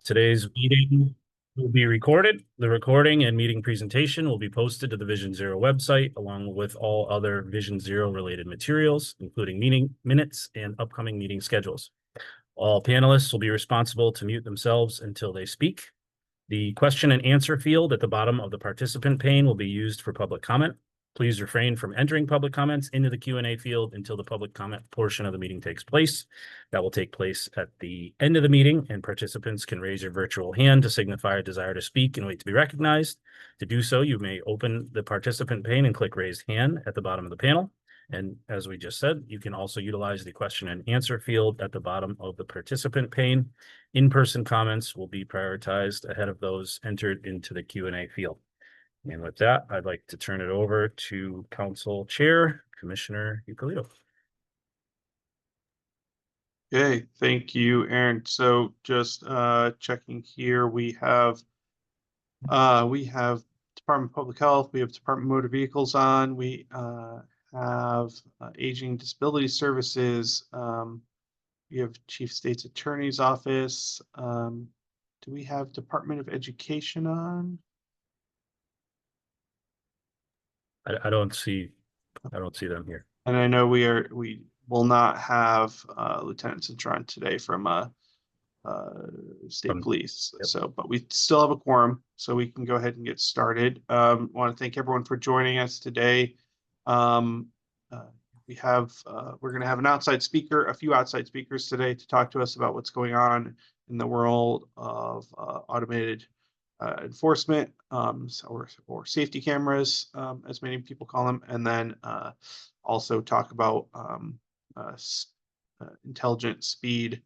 Today's meeting will be recorded. The recording and meeting presentation will be posted to the Vision Zero website, along with all other Vision Zero related materials, including meeting minutes and upcoming meeting schedules. All panelists will be responsible to mute themselves until they speak. The question and answer field at the bottom of the participant pane will be used for public comment. Please refrain from entering public comments into the Q&A field until the public comment portion of the meeting takes place. That will take place at the end of the meeting, and participants can raise your virtual hand to signify a desire to speak and wait to be recognized. To do so, you may open the participant pane and click raise hand at the bottom of the panel. And as we just said, you can also utilize the question and answer field at the bottom of the participant pane. In-person comments will be prioritized ahead of those entered into the Q&A field. And with that, I'd like to turn it over to Council Chair, Commissioner Ippolito. Okay, thank you, Aaron. So just checking here, we have Department of Public Health, we have Department of Motor Vehicles on, we have Aging Disability Services, we have Chief State's Attorney's Office. Do we have Department of Education on? I don't see them here. And I know we will not have Lieutenant Cintron today from State Police. Yep. So, but we still have a quorum, so we can go ahead and get started. Want to thank everyone for joining us today. We're going to have an outside speaker, a few outside speakers today to talk to us about what's going on in the world of automated enforcement, or safety cameras, as many people call them, and then also talk about intelligent speed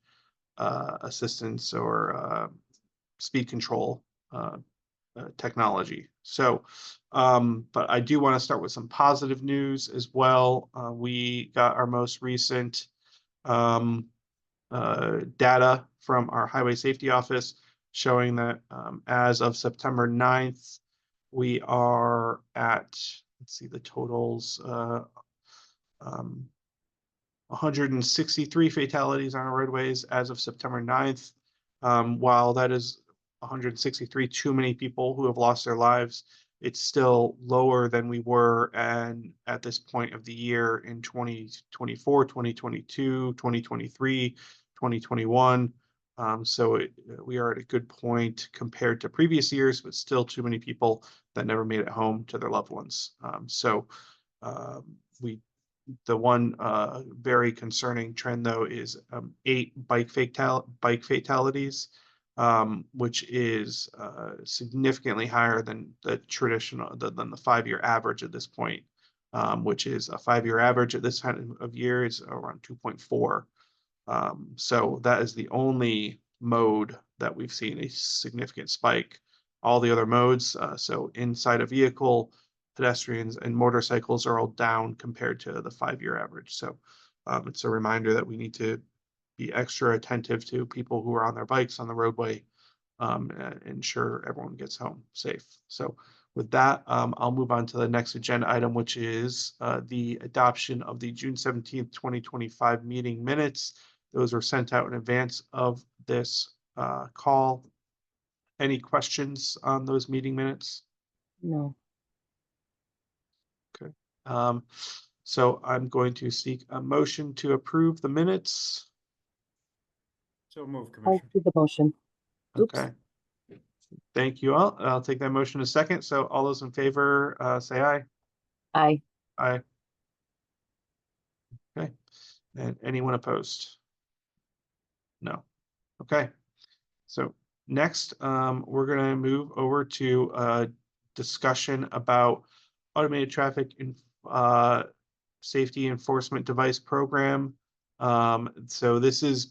assistance or speed control technology. So, but I do want to start with some positive news as well. We got our most recent data from our Highway Safety Office showing that as of September 9th, we are at, let's see the totals, 163 fatalities on our roadways as of September 9th. While that is 163 too many people who have lost their lives, it's still lower than we were at this point of the year in 2024, 2022, 2023, 2021. So we are at a good point compared to previous years, but still too many people that never made it home to their loved ones. The one very concerning trend, though, is 8 bike fatalities, which is significantly higher than the traditional than the 5-year average at this point, which is a 5-year average at this time of year is around 2.4. So that is the only mode that we've seen a significant spike. All the other modes, so inside a vehicle, pedestrians and motorcycles are all down compared to the 5-year average. So it's a reminder that we need to be extra attentive to people who are on their bikes on the roadway, and ensure everyone gets home safe. So with that, I'll move on to the next agenda item, which is the adoption of the June 17th, 2025 meeting minutes. Those were sent out in advance of this call. Any questions on those meeting minutes? No. Okay. So I'm going to seek a motion to approve the minutes. So move, I'll do the motion. Oops. Okay. Thank you all. I'll take that motion in a second. So all those in favor, say aye. Aye. Aye. Okay. And anyone opposed? No. Okay. So next, we're going to move over to a discussion about automated traffic safety enforcement device program. So this is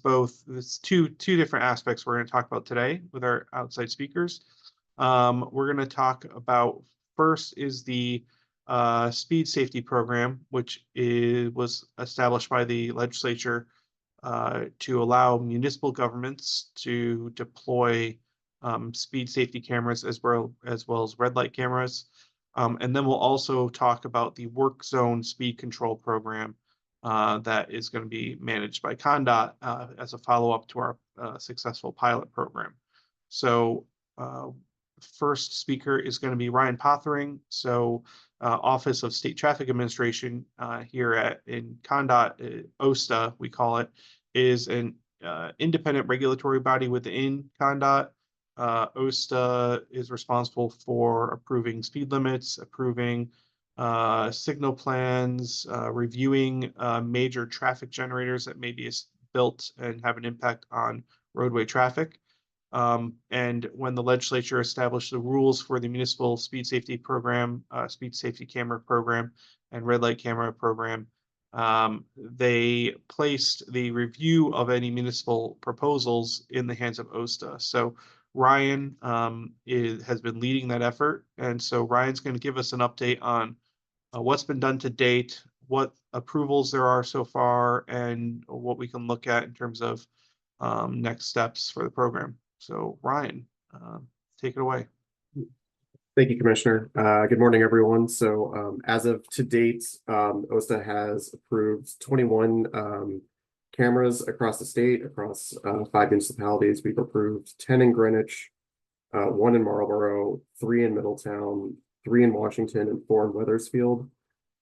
two different aspects we're going to talk about today with our outside speakers. We're going to talk about, first is the speed safety program, which was established by the legislature to allow municipal governments to deploy speed safety cameras as well as red light cameras. And then we'll also talk about the work zone speed control program that is going to be managed by ConnDOT as a follow-up to our successful pilot program. So first speaker is going to be Ryan Pothering. So Office of State Traffic Administration here in ConnDOT, OSTA, we call it, is an independent regulatory body within ConnDOT. OSTA is responsible for approving speed limits, approving signal plans, reviewing major traffic generators that may be built and have an impact on roadway traffic. And when the legislature established the rules for the municipal speed safety program, speed safety camera program, and red light camera program, they placed the review of any municipal proposals in the hands of OSTA. So Ryan has been leading that effort. And so Ryan's going to give us an update on what's been done to date, what approvals there are so far, and what we can look at in terms of next steps for the program. So Ryan, take it away. Thank you, Commissioner. Good morning, everyone. So as of to date, OSTA has approved 21 cameras across the state, across 5 municipalities. We've approved 10 in Greenwich, 1 in Marlboro, 3 in Middletown, 3 in Washington, and 4 in Wethersfield.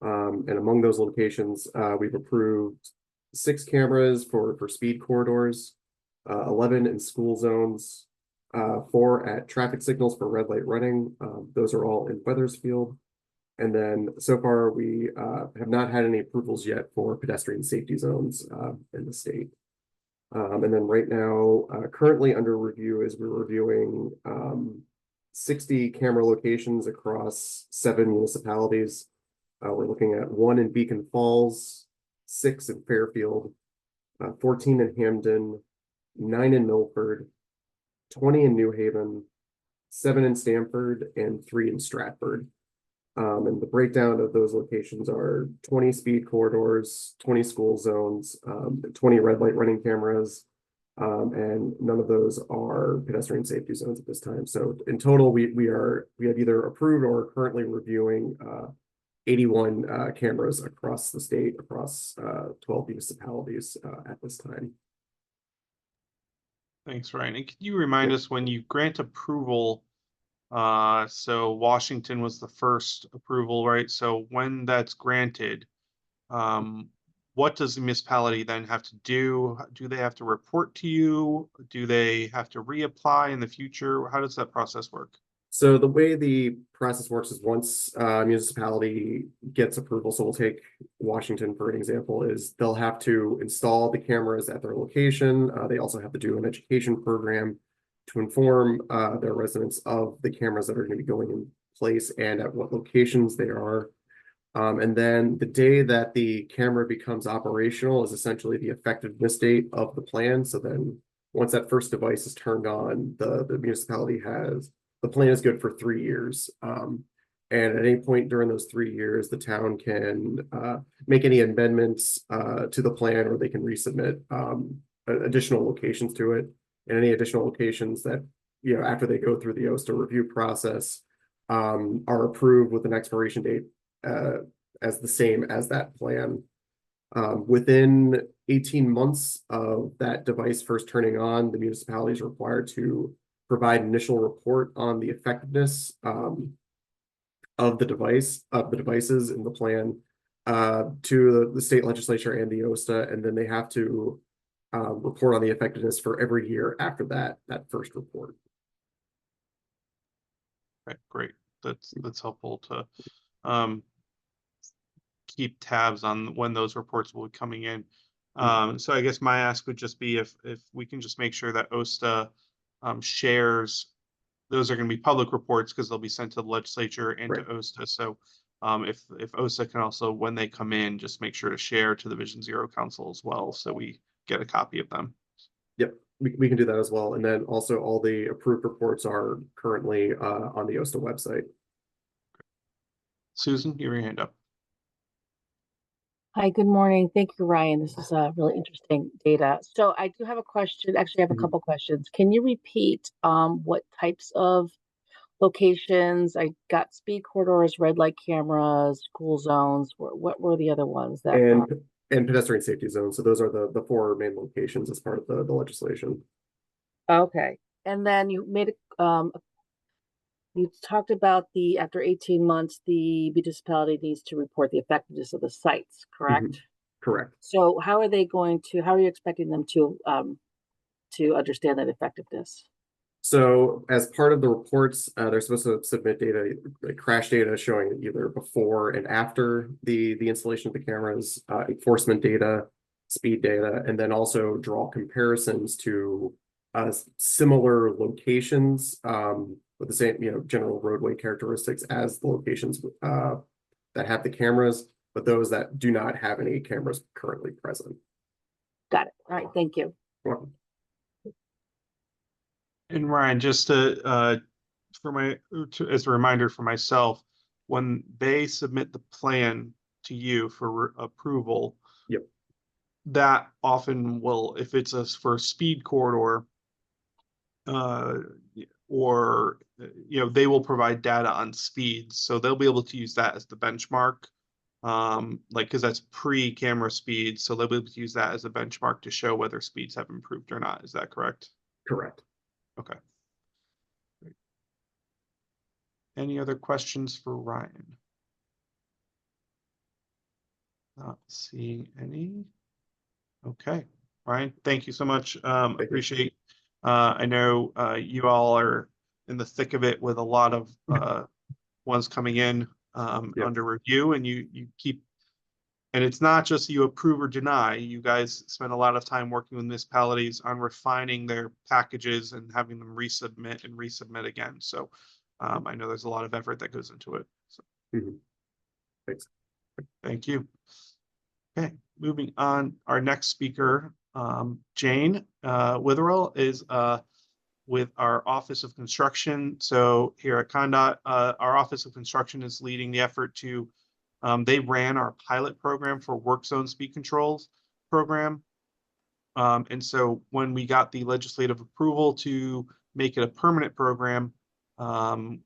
And among those locations, we've approved 6 cameras for speed corridors, 11 in school zones, 4 at traffic signals for red light running. Those are all in Wethersfield. And then so far, we have not had any approvals yet for pedestrian safety zones in the state. And then right now, currently under review is we're reviewing 60 camera locations across 7 municipalities. We're looking at 1 in Beacon Falls, 6 in Fairfield, 14 in Hamden, 9 in Milford, 20 in New Haven, 7 in Stamford, and 3 in Stratford. And the breakdown of those locations are 20 speed corridors, 20 school zones, 20 red light running cameras, and none of those are pedestrian safety zones at this time. So in total, we have either approved or are currently reviewing 81 cameras across the state, across 12 municipalities at this time. Thanks, Ryan. And can you remind us when you grant approval? So Washington was the first approval, right? So when that's granted, what does the municipality then have to do? Do they have to report to you? Do they have to reapply in the future? How does that process work? So the way the process works is once a municipality gets approval, so we'll take Washington for an example, is they'll have to install the cameras at their location. They also have to do an education program to inform their residents of the cameras that are going to be going in place and at what locations they are. And then the day that the camera becomes operational is essentially the effectiveness date of the plan. So then once that first device is turned on, the municipality has the plan is good for 3 years. And at any point during those 3 years, the town can make any amendments to the plan, or they can resubmit additional locations to it. And any additional locations that, after they go through the OSTA review process, are approved with an expiration date as the same as that plan. Within 18 months of that device first turning on, the municipality is required to provide initial report on the effectiveness of the devices in the plan to the state legislature and the OSTA, and then they have to report on the effectiveness for every year after that first report. Right, great. That's helpful to keep tabs on when those reports will be coming in. So I guess my ask would just be if we can just make sure that OSTA shares, those are going to be public reports because they'll be sent to the legislature and to OSTA. So if OSTA can also, when they come in, just make sure to share to the Vision Zero Council as well, so we get a copy of them. Yep, we can do that as well. And then also all the approved reports are currently on the OSTA website. Susan, your hand up. Hi, good morning. Thank you, Ryan. This is really interesting data. So I do have a question. Actually, I have a couple questions. Can you repeat what types of locations? I got speed corridors, red light cameras, school zones. What were the other ones that? And pedestrian safety zones. So those are the 4 main locations as part of the legislation. Okay. And then you made you talked about after 18 months, the municipality needs to report the effectiveness of the sites, correct? Correct. So how are you expecting them to understand that effectiveness? So as part of the reports, they're supposed to submit data, like crash data showing either before and after the installation of the cameras, enforcement data, speed data, and then also draw comparisons to similar locations with the same, general roadway characteristics as the locations that have the cameras, but those that do not have any cameras currently present. Got it. All right. Thank you. You're welcome. And Ryan, just as a reminder for myself, when they submit the plan to you for approval, Yep. that often will, if it's for a speed corridor, or they will provide data on speeds, so they'll be able to use that as the benchmark, because that's pre-camera speed, so they'll be able to use that as a benchmark to show whether speeds have improved or not. Is that correct? Correct. Okay. Great. Any other questions for Ryan? Not seeing any. Okay, Ryan, thank you so much. you. Appreciate. I know you all are in the thick of it with a lot of ones coming in Yep. under review, and you keep. And it's not just you approve or deny. You guys spend a lot of time working with municipalities on refining their packages and having them resubmit and resubmit again. So I know there's a lot of effort that goes into it. So Thanks. thank you. Okay, moving on. Our next speaker, Jane Witherell, is with our Office of Construction. So here at ConnDOT, our Office of Construction is leading the effort to they ran our pilot program for work zone speed controls program. And so when we got the legislative approval to make it a permanent program,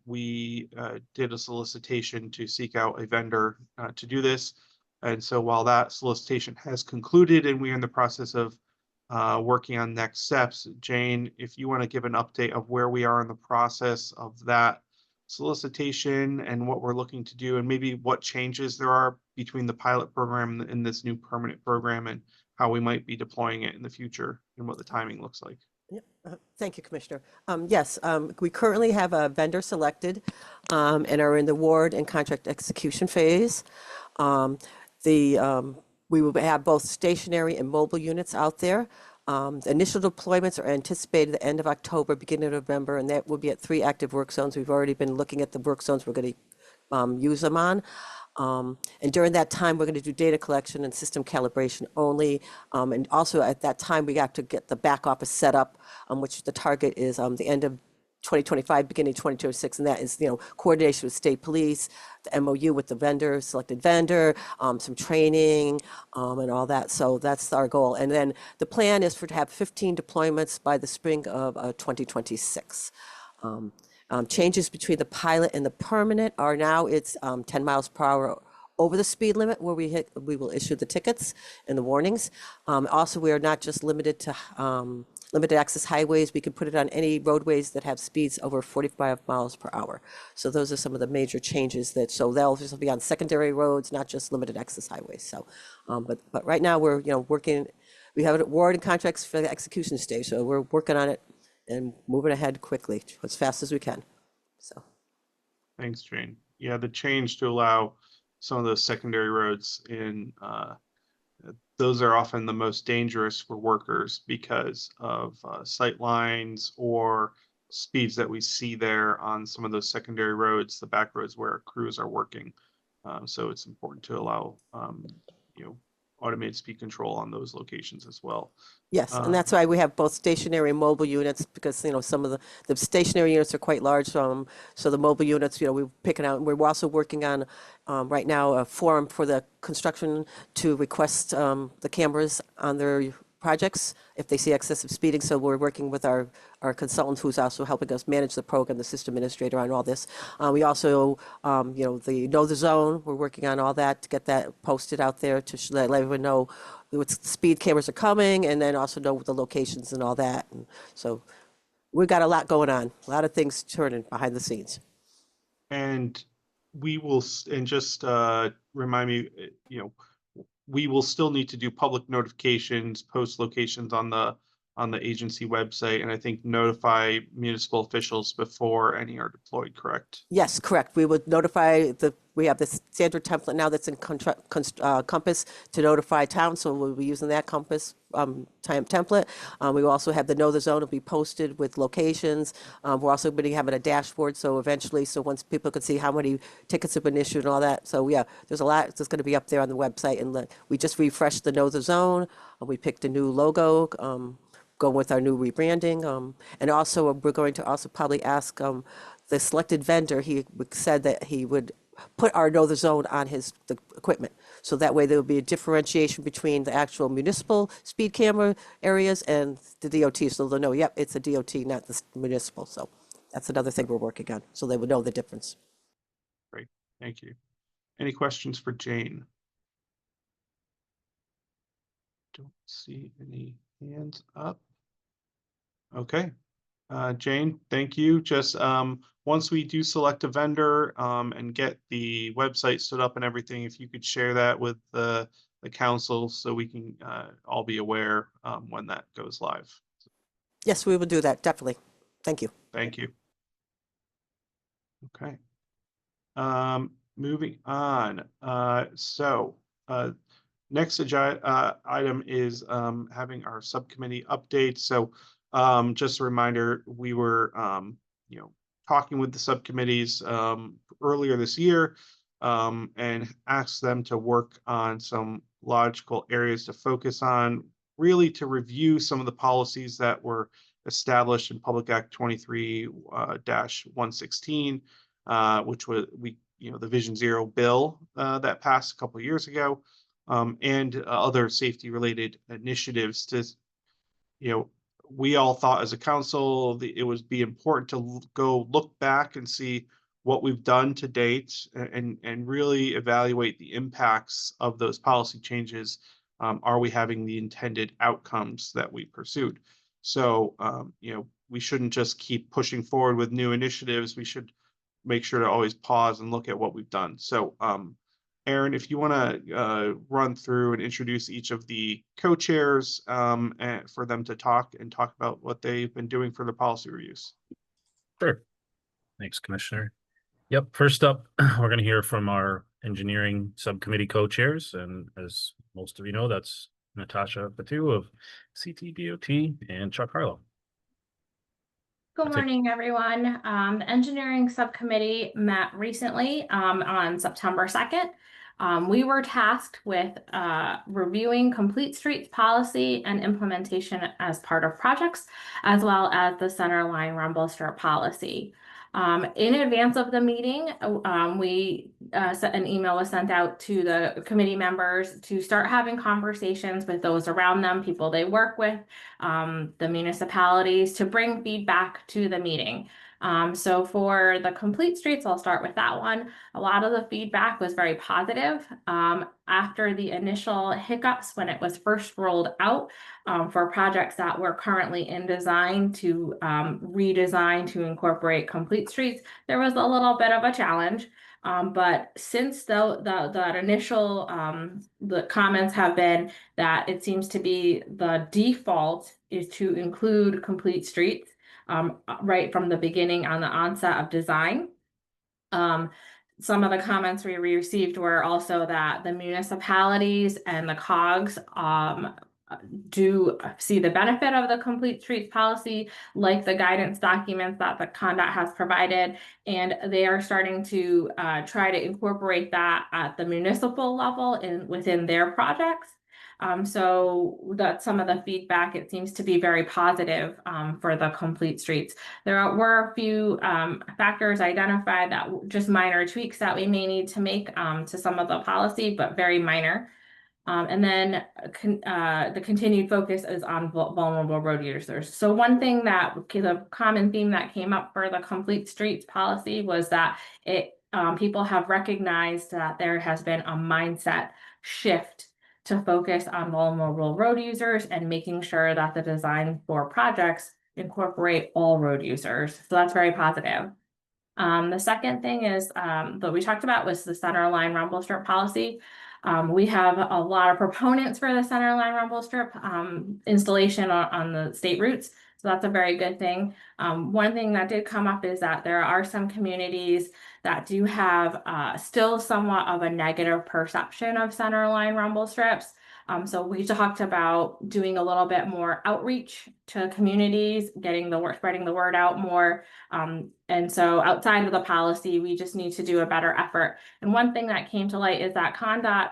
we did a solicitation to seek out a vendor to do this. And so while that solicitation has concluded and we're in the process of working on next steps, Jane, if you want to give an update of where we are in the process of that solicitation and what we're looking to do, and maybe what changes there are between the pilot program and this new permanent program, and how we might be deploying it in the future and what the timing looks like. Thank you, Commissioner. Yes, we currently have a vendor selected and are in the award and contract execution phase. We will have both stationary and mobile units out there. The initial deployments are anticipated at the end of October, beginning of November, and that will be at 3 active work zones. We've already been looking at the work zones we're going to use them on. And during that time, we're going to do data collection and system calibration only. And also at that time, we have to get the back office set up, which the target is the end of 2025, beginning of 2026, and that is, coordination with state police, the MOU with the vendor, selected vendor, some training, and all that. So that's our goal. And then the plan is to have 15 deployments by the spring of 2026. Changes between the pilot and the permanent are now it's 10 miles per hour over the speed limit where we will issue the tickets and the warnings. Also, we are not just limited to limited access highways. We can put it on any roadways that have speeds over 45 miles per hour. So those are some of the major changes so they'll just be on secondary roads, not just limited access highways. So, but right now we're, working, we have an award and contracts for the execution stage. So we're working on it and moving ahead quickly, as fast as we can. So. Thanks, Jane. Yeah, the change to allow some of those secondary roads in, those are often the most dangerous for workers because of sight lines or speeds that we see there on some of those secondary roads, the back roads where crews are working. So it's important to allow, automated speed control on those locations as well. Yes, and that's why we have both stationary and mobile units, because some of the stationary units are quite large. So the mobile units, we're picking out. And we're also working on right now a forum for the construction to request the cameras on their projects if they see excessive speeding. So we're working with our consultant who's also helping us manage the program, the system administrator on all this. We also, the Know the Zone, we're working on all that to get that posted out there to let everyone know what speed cameras are coming, and then also know the locations and all that. And so We got a lot going on, a lot of things turning behind the scenes. And we will, and just remind me, you know, we will still need to do public notifications, post locations on the agency website, and I think notify municipal officials before any are deployed, correct? Yes, correct. We would notify we have this standard template now that's in Compass to notify towns, so we'll be using that Compass template. We will also have the Know the Zone will be posted with locations. We're also going to be having a dashboard, so eventually, so once people can see how many tickets have been issued and all that. So yeah, there's a lot that's going to be up there on the website, and we just refreshed the Know the Zone. We picked a new logo. Going with our new rebranding. And also, we're going to also probably ask the selected vendor, he said that he would put our Know the Zone on the equipment. So that way there will be a differentiation between the actual municipal speed camera areas and the DOT. So they'll know, yep, it's a DOT, not the municipal. So that's another thing we're working on. So they would know the difference. Great, thank you. Any questions for Jane? Don't see any hands up. Okay, Jane, thank you. Just once we do select a vendor and get the website stood up and everything, if you could share that with the council so we can all be aware when that goes live. Yes, we will do that, definitely. Thank you. Thank you. Okay. Moving on. Next item is having our subcommittee update. So just a reminder, we were talking with the subcommittees earlier this year and asked them to work on some logical areas to focus on, really to review some of the policies that were established in Public Act 23-116, which was the Vision Zero bill that passed a couple of years ago, and other safety related initiatives to, we all thought as a council it would be important to go look back and see what we've done to date and really evaluate the impacts of those policy changes. Are we having the intended outcomes that we pursued? So, we shouldn't just keep pushing forward with new initiatives. We should make sure to always pause and look at what we've done. So, Aaron, if you want to run through and introduce each of the co-chairs and for them to talk about what they've been doing for the policy reviews. Sure. Thanks, Commissioner. Yep. First up, we're going to hear from our engineering subcommittee co-chairs. And as most of you know, that's Natasha Patu of CTDOT and Chuck Harlow. Good morning, everyone. The engineering subcommittee met recently on September 2nd. We were tasked with reviewing Complete Streets policy and implementation as part of projects, as well as the Centerline Rumble Strip policy. In advance of the meeting, an email was sent out to the committee members to start having conversations with those around them, people they work with, the municipalities, to bring feedback to the meeting. So for the Complete Streets, I'll start with that one. A lot of the feedback was very positive. After the initial hiccups when it was first rolled out for projects that were currently in design to redesign to incorporate Complete Streets, there was a little bit of a challenge. But since that initial, the comments have been that it seems to be the default is to include Complete Streets right from the beginning on the onset of design. Some of the comments we received were also that the municipalities and the COGS do see the benefit of the Complete Streets policy, like the guidance documents that the CONDOT has provided, and they are starting to try to incorporate that at the municipal level within their projects. So that's some of the feedback. It seems to be very positive for the Complete Streets. There were a few factors identified that just minor tweaks that we may need to make to some of the policy, but very minor. And then the continued focus is on vulnerable road users. So one thing the common theme that came up for the Complete Streets policy was that people have recognized that there has been a mindset shift to focus on vulnerable road users and making sure that the design for projects incorporate all road users. So that's very positive. The second thing is, that we talked about was the center line rumble strip policy. We have a lot of proponents for the center line rumble strip, installation on the state routes. So that's a very good thing. One thing that did come up is that there are some communities that do have, still somewhat of a negative perception of center line rumble strips. So we talked about doing a little bit more outreach to communities, getting the word, spreading the word out more. And so outside of the policy, we just need to do a better effort. And one thing that came to light is that CONDOT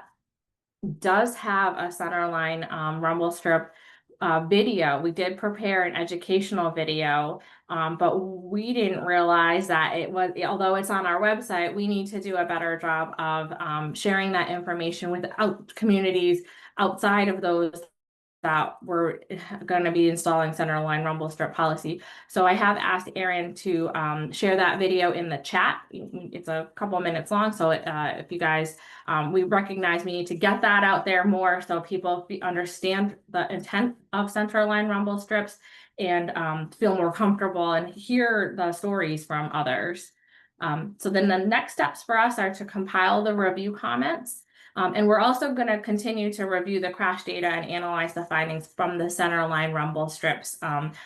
does have a centerline rumble strip video. We did prepare an educational video, but we didn't realize that it was, although it's on our website, we need to do a better job of sharing that information with communities outside of those that we're going to be installing centerline rumble strip policy. So I have asked Aaron to share that video in the chat. It's a couple minutes long, so if you guys, we recognize we need to get that out there more so people understand the intent of centerline rumble strips and feel more comfortable and hear the stories from others. So then the next steps for us are to compile the review comments. And we're also going to continue to review the crash data and analyze the findings from the centerline rumble strips,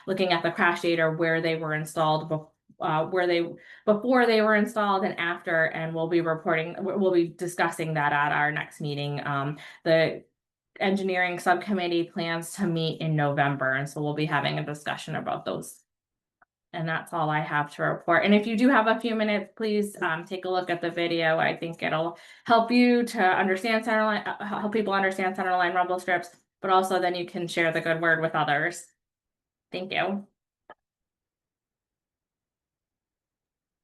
looking at the crash data where they were installed, before they were installed and after, and we'll be discussing that at our next meeting. The engineering subcommittee plans to meet in November, and so we'll be having a discussion about those. And that's all I have to report. And if you do have a few minutes, please take a look at the video. I think it'll help you to understand centerline, help people understand centerline rumble strips, but also then you can share the good word with others. Thank you.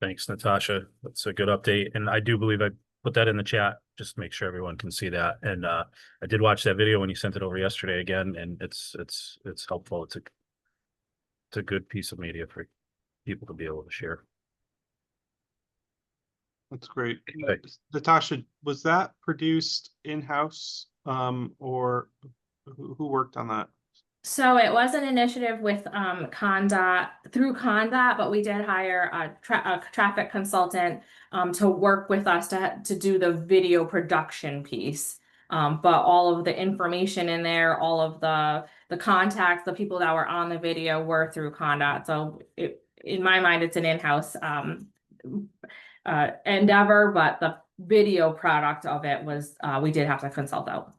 Thanks, Natasha. That's a good update. And I do believe I put that in the chat, just to make sure everyone can see that. And I did watch that video when you sent it over yesterday again, and it's helpful. It's a good piece of media for people to be able to share. That's great. Okay. Natasha, was that produced in-house or who worked on that? So it was an initiative with CONDOT, through CONDOT, but we did hire a traffic consultant to work with us to do the video production piece. But all of the information in there, all of the contacts, the people that were on the video were through CONDOT. So in my mind, it's an in-house endeavor, but the video product of it was, we did have to consult out.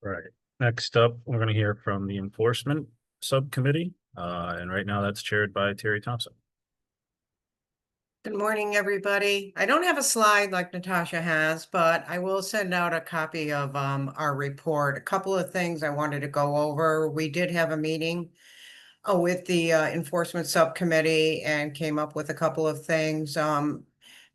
Right. Next up, we're going to hear from the enforcement subcommittee. And right now that's chaired by Terry Thompson. Good morning, everybody. I don't have a slide like Natasha has, but I will send out a copy of our report. A couple of things I wanted to go over. We did have a meeting with the enforcement subcommittee and came up with a couple of things.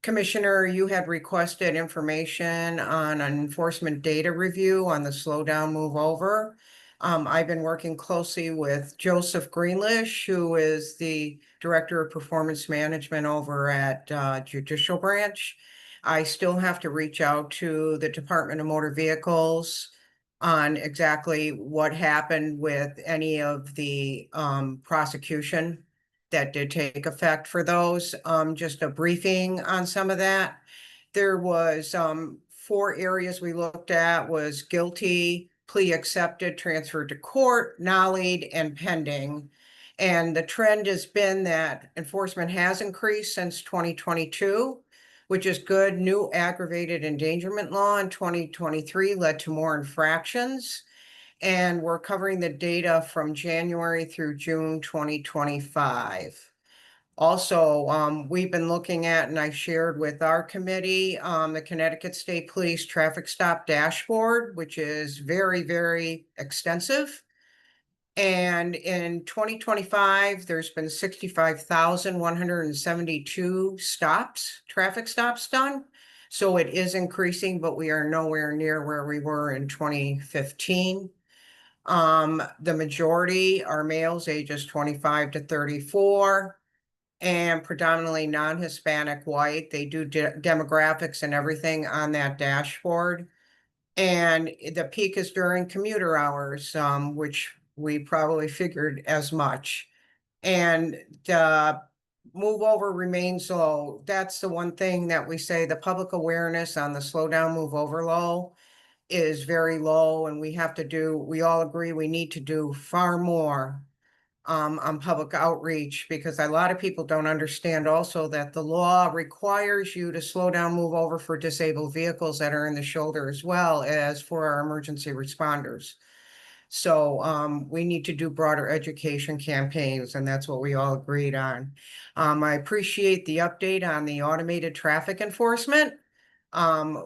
Commissioner, you had requested information on an enforcement data review on the slow down, move over. I've been working closely with Joseph Greenlish, who is the Director of Performance Management over at Judicial Branch. I still have to reach out to the Department of Motor Vehicles on exactly what happened with any of the prosecution that did take effect for those. Just a briefing on some of that. There was 4 areas we looked at: was guilty, plea accepted, transferred to court, nollied, and pending. And the trend has been that enforcement has increased since 2022, which is good. New aggravated endangerment law in 2023 led to more infractions. And we're covering the data from January through June 2025. Also, we've been looking at, and I shared with our committee, the Connecticut State Police traffic stop dashboard, which is very, very extensive. And in 2025, there's been 65,172 stops, traffic stops done. So it is increasing, but we are nowhere near where we were in 2015. The majority are males ages 25 to 34. And predominantly non-Hispanic white. They do demographics and everything on that dashboard. And the peak is during commuter hours, which we probably figured as much. And the move over remains low. That's the one thing that we say, the public awareness on the slow down, move over low is very low, and we all agree we need to do far more on public outreach, because a lot of people don't understand also that the law requires you to slow down, move over for disabled vehicles that are in the shoulder as well as for our emergency responders. So we need to do broader education campaigns, and that's what we all agreed on. I appreciate the update on the automated traffic enforcement.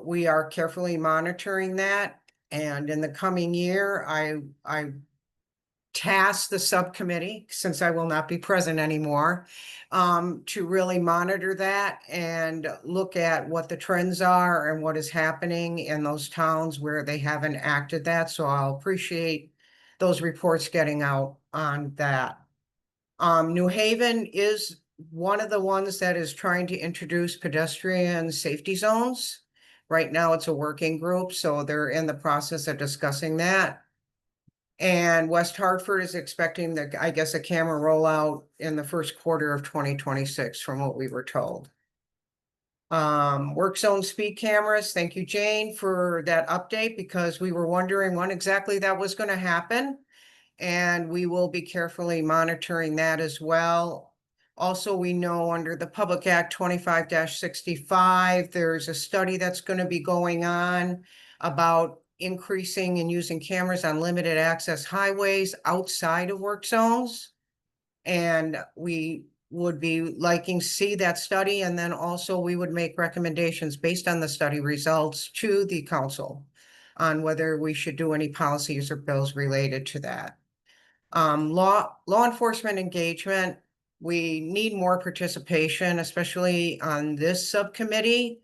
We are carefully monitoring that, and in the coming year, I task the subcommittee, since I will not be present anymore, to really monitor that and look at what the trends are and what is happening in those towns where they haven't acted that. So I'll appreciate those reports getting out on that. New Haven is one of the ones that is trying to introduce pedestrian safety zones. Right now, it's a working group, so they're in the process of discussing that. And West Hartford is expecting I guess, a camera rollout in the first quarter of 2026, from what we were told. Work zone speed cameras. Thank you, Jane, for that update, because we were wondering when exactly that was going to happen. And we will be carefully monitoring that as well. Also, we know under the Public Act 25-65, there's a study that's going to be going on about increasing and using cameras on limited access highways outside of work zones. And we would be liking to see that study, and then also we would make recommendations based on the study results to the council on whether we should do any policies or bills related to that. Law enforcement engagement, we need more participation, especially on this subcommittee,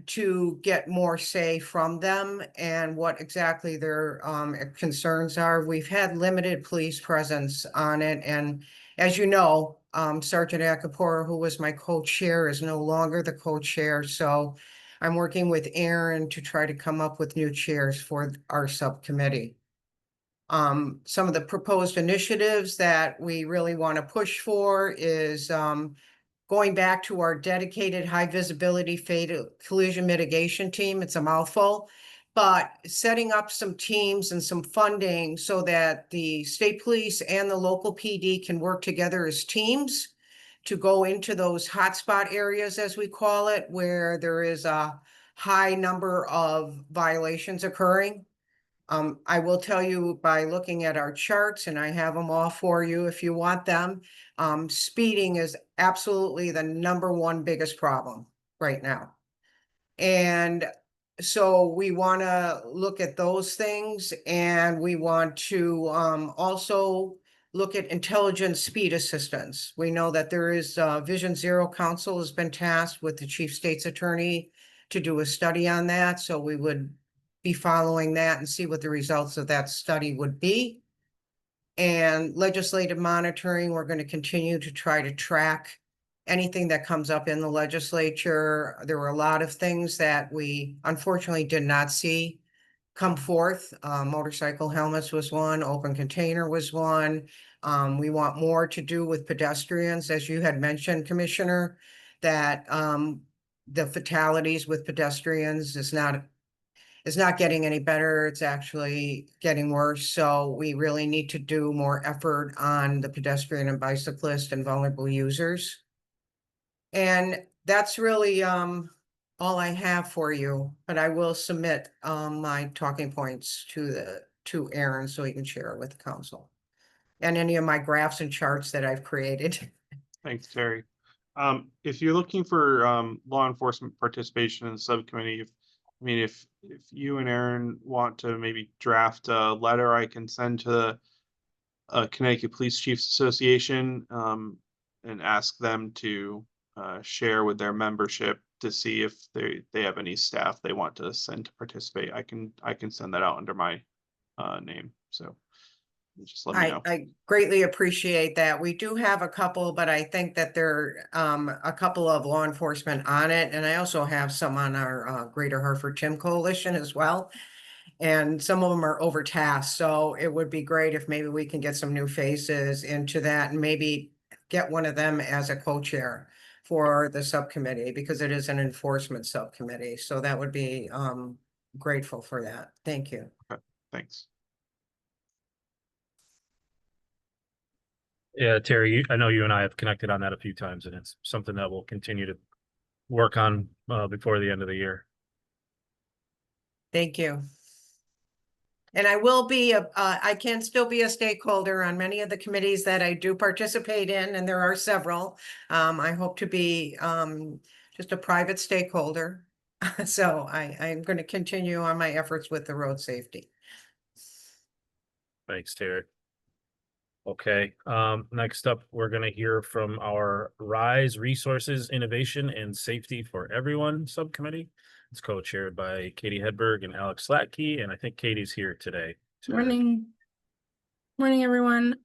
to get more say from them and what exactly their concerns are. We've had limited police presence on it, and as you know, Sergeant Acapora, who was my co-chair, is no longer the co-chair, so I'm working with Aaron to try to come up with new chairs for our subcommittee. Some of the proposed initiatives that we really want to push for is going back to our dedicated high visibility fatal collision mitigation team. It's a mouthful, but setting up some teams and some funding so that the state police and the local PD can work together as teams to go into those hotspot areas, as we call it, where there is a high number of violations occurring. I will tell you by looking at our charts, and I have them all for you if you want them, speeding is absolutely the #1 biggest problem right now. And so we want to look at those things, and we want to also look at intelligent speed assistance. We know that there is Vision Zero Council has been tasked with the chief state's attorney to do a study on that. So we would be following that and see what the results of that study would be. And legislative monitoring, we're going to continue to try to track anything that comes up in the legislature. There were a lot of things that we unfortunately did not see come forth. Motorcycle helmets was one, open container was one. We want more to do with pedestrians, as you had mentioned, Commissioner, that the fatalities with pedestrians is not getting any better. It's actually getting worse. So we really need to do more effort on the pedestrian and bicyclist and vulnerable users. And that's really all I have for you, but I will submit my talking points to Aaron so he can share it with the council. And any of my graphs and charts that I've created. Thanks, Terry. If you're looking for law enforcement participation in the subcommittee, if you and Aaron want to maybe draft a letter, I can send to the Connecticut Police Chiefs Association and ask them to share with their membership to see if they have any staff they want to send to participate. I can send that out under my name. So just let me know. I greatly appreciate that. We do have a couple, but I think that there a couple of law enforcement on it. And I also have some on our Greater Hartford Tim Coalition as well. And some of them are overtasked. So it would be great if maybe we can get some new faces into that and maybe get one of them as a co-chair for the subcommittee, because it is an enforcement subcommittee. So that would be grateful for that. Thank you. Thanks. Yeah, Terry, I know you and I have connected on that a few times, and it's something that we'll continue to work on before the end of the year. Thank you. And I will be, I can still be a stakeholder on many of the committees that I do participate in, and there are several. I hope to be just a private stakeholder. So I'm going to continue on my efforts with the road safety. Thanks, Terry. Okay, next up, we're gonna hear from our RISE Resources, Innovation and Safety for Everyone Subcommittee. It's co-chaired by Katie Hedberg and Alex Slatke, and I think Katie's here today. Morning. Morning, everyone.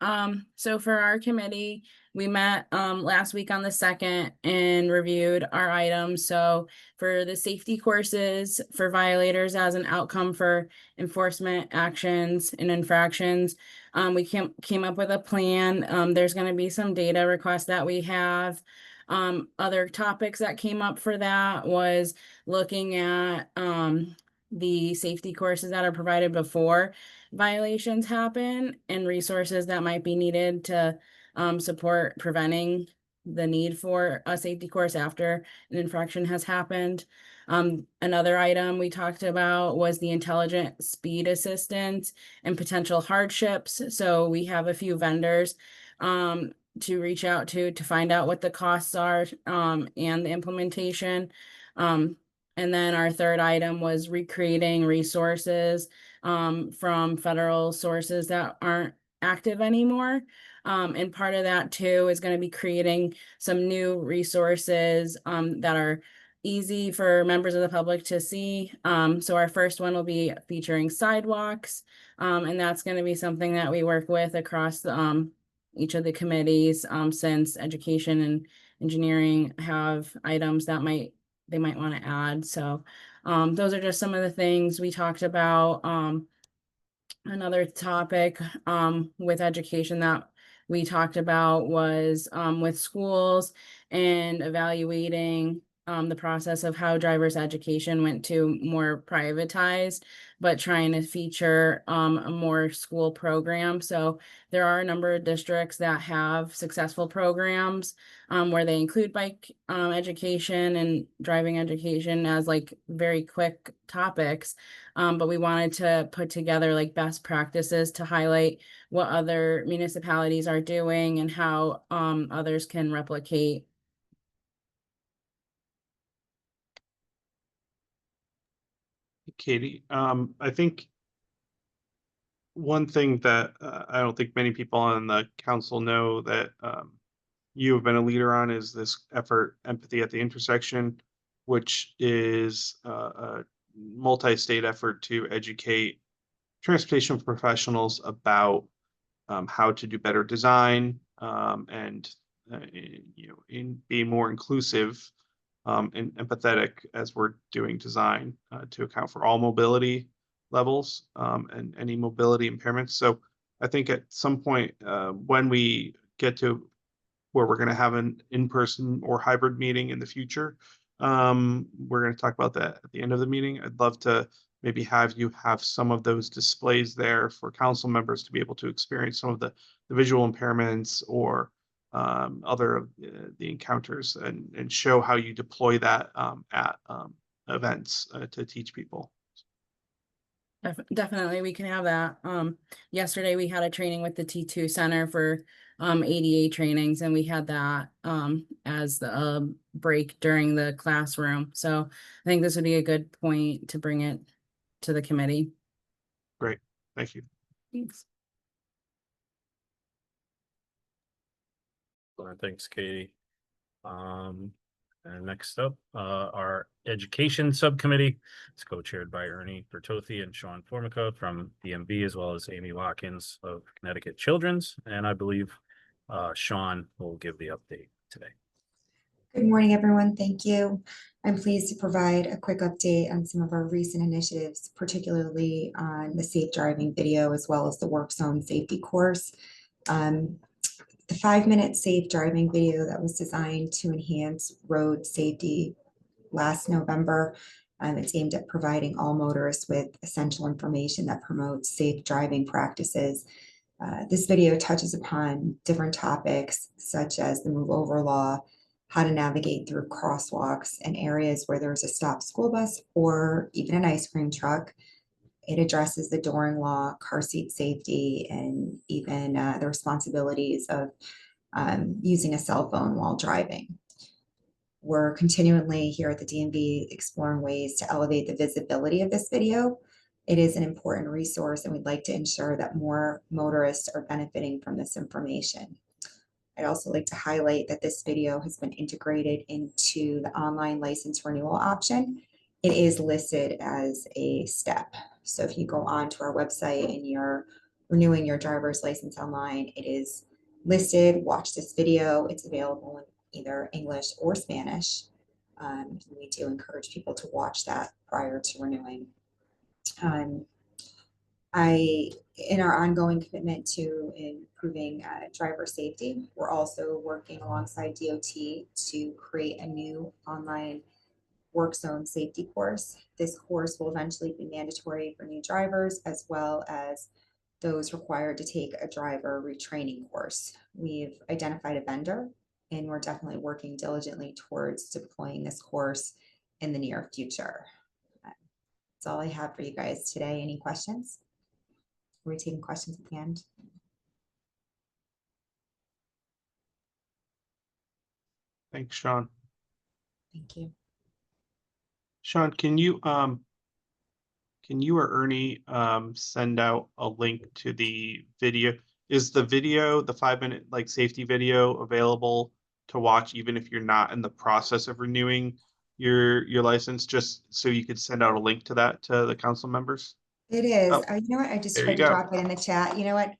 So for our committee, we met last week on the 2nd and reviewed our items. So for the safety courses for violators as an outcome for enforcement actions and infractions, we came up with a plan. There's going to be some data requests that we have. Other topics that came up for that was looking at the safety courses that are provided before violations happen and resources that might be needed to support preventing the need for a safety course after an infraction has happened. Another item we talked about was the intelligent speed assistance and potential hardships. So we have a few vendors to reach out to find out what the costs are and the implementation. And then our third item was recreating resources from federal sources that aren't active anymore. And part of that too is going to be creating some new resources that are easy for members of the public to see. So our first one will be featuring sidewalks. And that's going to be something that we work with across each of the committees, since education and engineering have items that they might want to add. So those are just some of the things we talked about. Another topic with education that we talked about was with schools and evaluating the process of how driver's education went to more privatized, but trying to feature a more school program. So there are a number of districts that have successful programs where they include bike education and driving education as like very quick topics. But we wanted to put together like best practices to highlight what other municipalities are doing and how others can replicate. Katie, I think one thing that I don't think many people on the council know that you have been a leader on is this effort, Empathy at the Intersection, which is a multi-state effort to educate transportation professionals about how to do better design and in being more inclusive and empathetic as we're doing design to account for all mobility levels and any mobility impairments. So I think at some point when we get to where we're going to have an in-person or hybrid meeting in the future, we're going to talk about that at the end of the meeting. I'd love to maybe have you have some of those displays there for council members to be able to experience some of the visual impairments or other of the encounters and show how you deploy that at events to teach people. Definitely, we can have that. Yesterday we had a training with the T2 Center for ADA trainings, and we had that as the break during the classroom. So I think this would be a good point to bring it to the committee. Great, thank you. Thanks. Thanks, Katie. And And next up, our Education Subcommittee. It's co-chaired by Ernie Bertothy and Sean Formica from DMV, as well as Amy Watkins of Connecticut Children's. And I believe Sean will give the update today. Good morning, everyone. Thank you. I'm pleased to provide a quick update on some of our recent initiatives, particularly on the safe driving video, as well as the work zone safety course. The 5-minute safe driving video that was designed to enhance road safety last November. It's aimed at providing all motorists with essential information that promotes safe driving practices. This video touches upon different topics such as the move over law, how to navigate through crosswalks and areas where there's a stopped school bus or even an ice cream truck. It addresses the Doring law, car seat safety, and even the responsibilities of using a cell phone while driving. We're continually here at the DMV exploring ways to elevate the visibility of this video. It is an important resource, and we'd like to ensure that more motorists are benefiting from this information. I'd also like to highlight that this video has been integrated into the online license renewal option. It is listed as a step. So if you go onto our website and you're renewing your driver's license online, it is listed. Watch this video. It's available in either English or Spanish. We do encourage people to watch that prior to renewing. In our ongoing commitment to improving driver safety, we're also working alongside DOT to create a new online work zone safety course. This course will eventually be mandatory for new drivers as well as those required to take a driver retraining course. We've identified a vendor, and we're definitely working diligently towards deploying this course in the near future. That's all I have for you guys today. Any questions? Are we taking questions at the end? Thanks, Sean. Thank you. Sean, can you or Ernie send out a link to the video? Is the video, the 5-minute like safety video, available to watch even if you're not in the process of renewing your license, just so you could send out a link to that to the council members? It is. Oh, You know what? I just there tried you to go. drop it in the chat. You know what,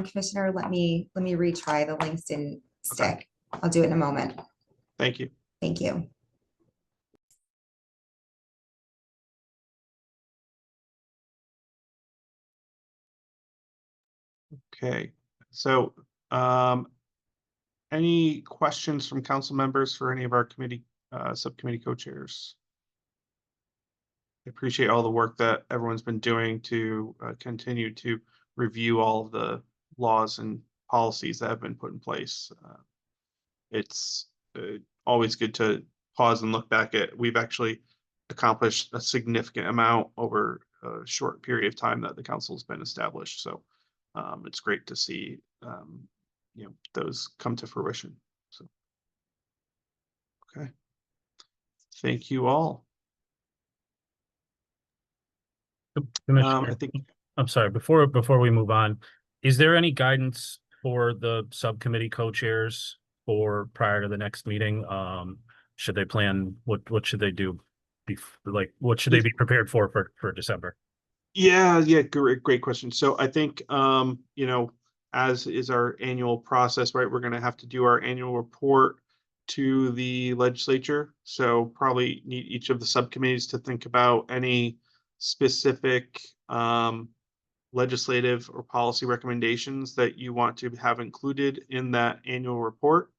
Commissioner, let me retry. The links didn't stick. I'll do it in a moment. Thank you. Thank you. Okay, so any questions from council members for any of our committee subcommittee co-chairs? I appreciate all the work that everyone's been doing to continue to review all of the laws and policies that have been put in place. It's always good to pause and look back at, we've actually accomplished a significant amount over a short period of time that the council's been established. So it's great to see those come to fruition. So okay, thank you all. Commissioner, I think I'm sorry, before we move on, is there any guidance for the subcommittee co-chairs for prior to the next meeting? Should they plan, what should they do? Like, what should they be prepared for December? Yeah, great question. So I think as is our annual process, right, we're going to have to do our annual report to the legislature. So probably need each of the subcommittees to think about any specific legislative or policy recommendations that you want to have included in that annual report.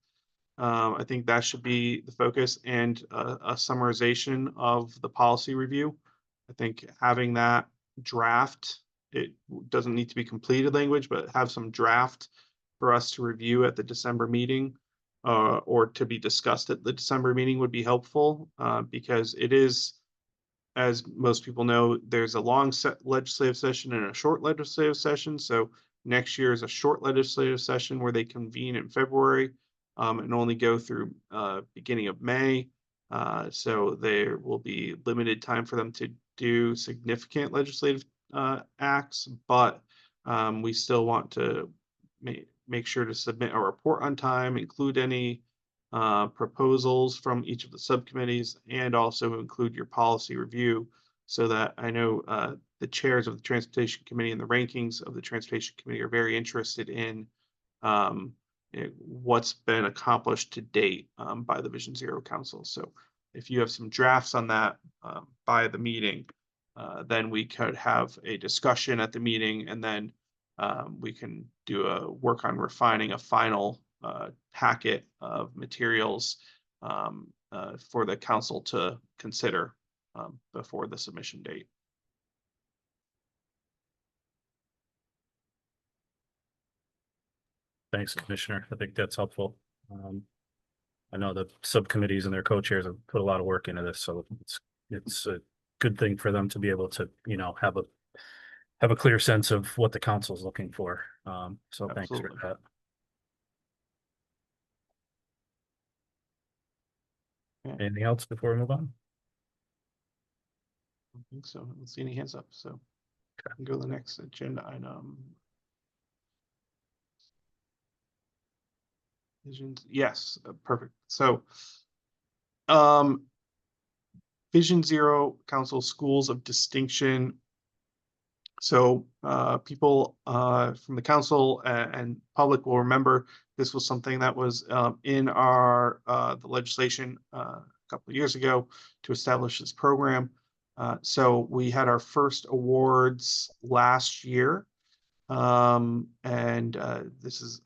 I think that should be the focus, and a summarization of the policy review. I think having that draft, it doesn't need to be completed language, but have some draft for us to review at the December meeting, or to be discussed at the December meeting would be helpful, because it is, as most people know, there's a long legislative session and a short legislative session. So next year is a short legislative session where they convene in February and only go through beginning of May. So there will be limited time for them to do significant legislative acts, but we still want to make sure to submit a report on time, include any proposals from each of the subcommittees and also include your policy review so that I know the chairs of the Transportation Committee and the rankings of the Transportation Committee are very interested in what's been accomplished to date by the Vision Zero Council. So if you have some drafts on that by the meeting, then we could have a discussion at the meeting, and then we can do a work on refining a final packet of materials for the council to consider before the submission date. Thanks, Commissioner. I think that's helpful. I know the subcommittees and their co-chairs have put a lot of work into this, so it's a good thing for them to be able to, you know, have a clear sense of what the council is looking for. So thanks for Absolutely. that. Okay. Anything else before we move on? I don't think so. I don't see any hands up, so I can go to the next agenda item. Visions, yes, perfect. So, Vision Zero Council Schools of Distinction. So, people from the council and public will remember this was something that was in our the legislation a couple of years ago to establish this program. So we had our first awards last year. And this is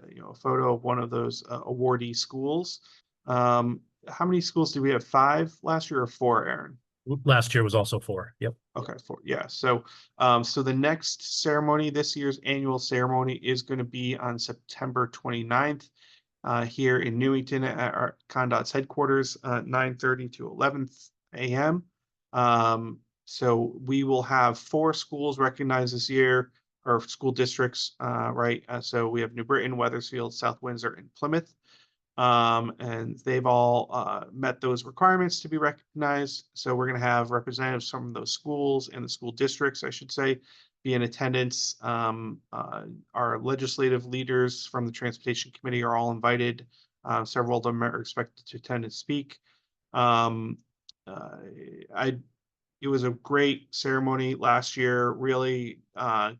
you know, a photo of one of those awardee schools. How many schools did we have? 5 last year or 4, Aaron? Last year was also 4. Yep. Okay, 4. Yeah. So so the next ceremony, this year's annual ceremony, is going to be on September 29th here in Newington at our ConnDOT's headquarters, 9:30 to 11 a.m. So we will have 4 schools recognized this year, or school districts, right? So we have New Britain, Wethersfield, South Windsor, and Plymouth. And they've all met those requirements to be recognized. So we're going to have representatives from those schools and the school districts, I should say, be in attendance. Our legislative leaders from the Transportation Committee are all invited. Several of them are expected to attend and speak. It was a great ceremony last year, really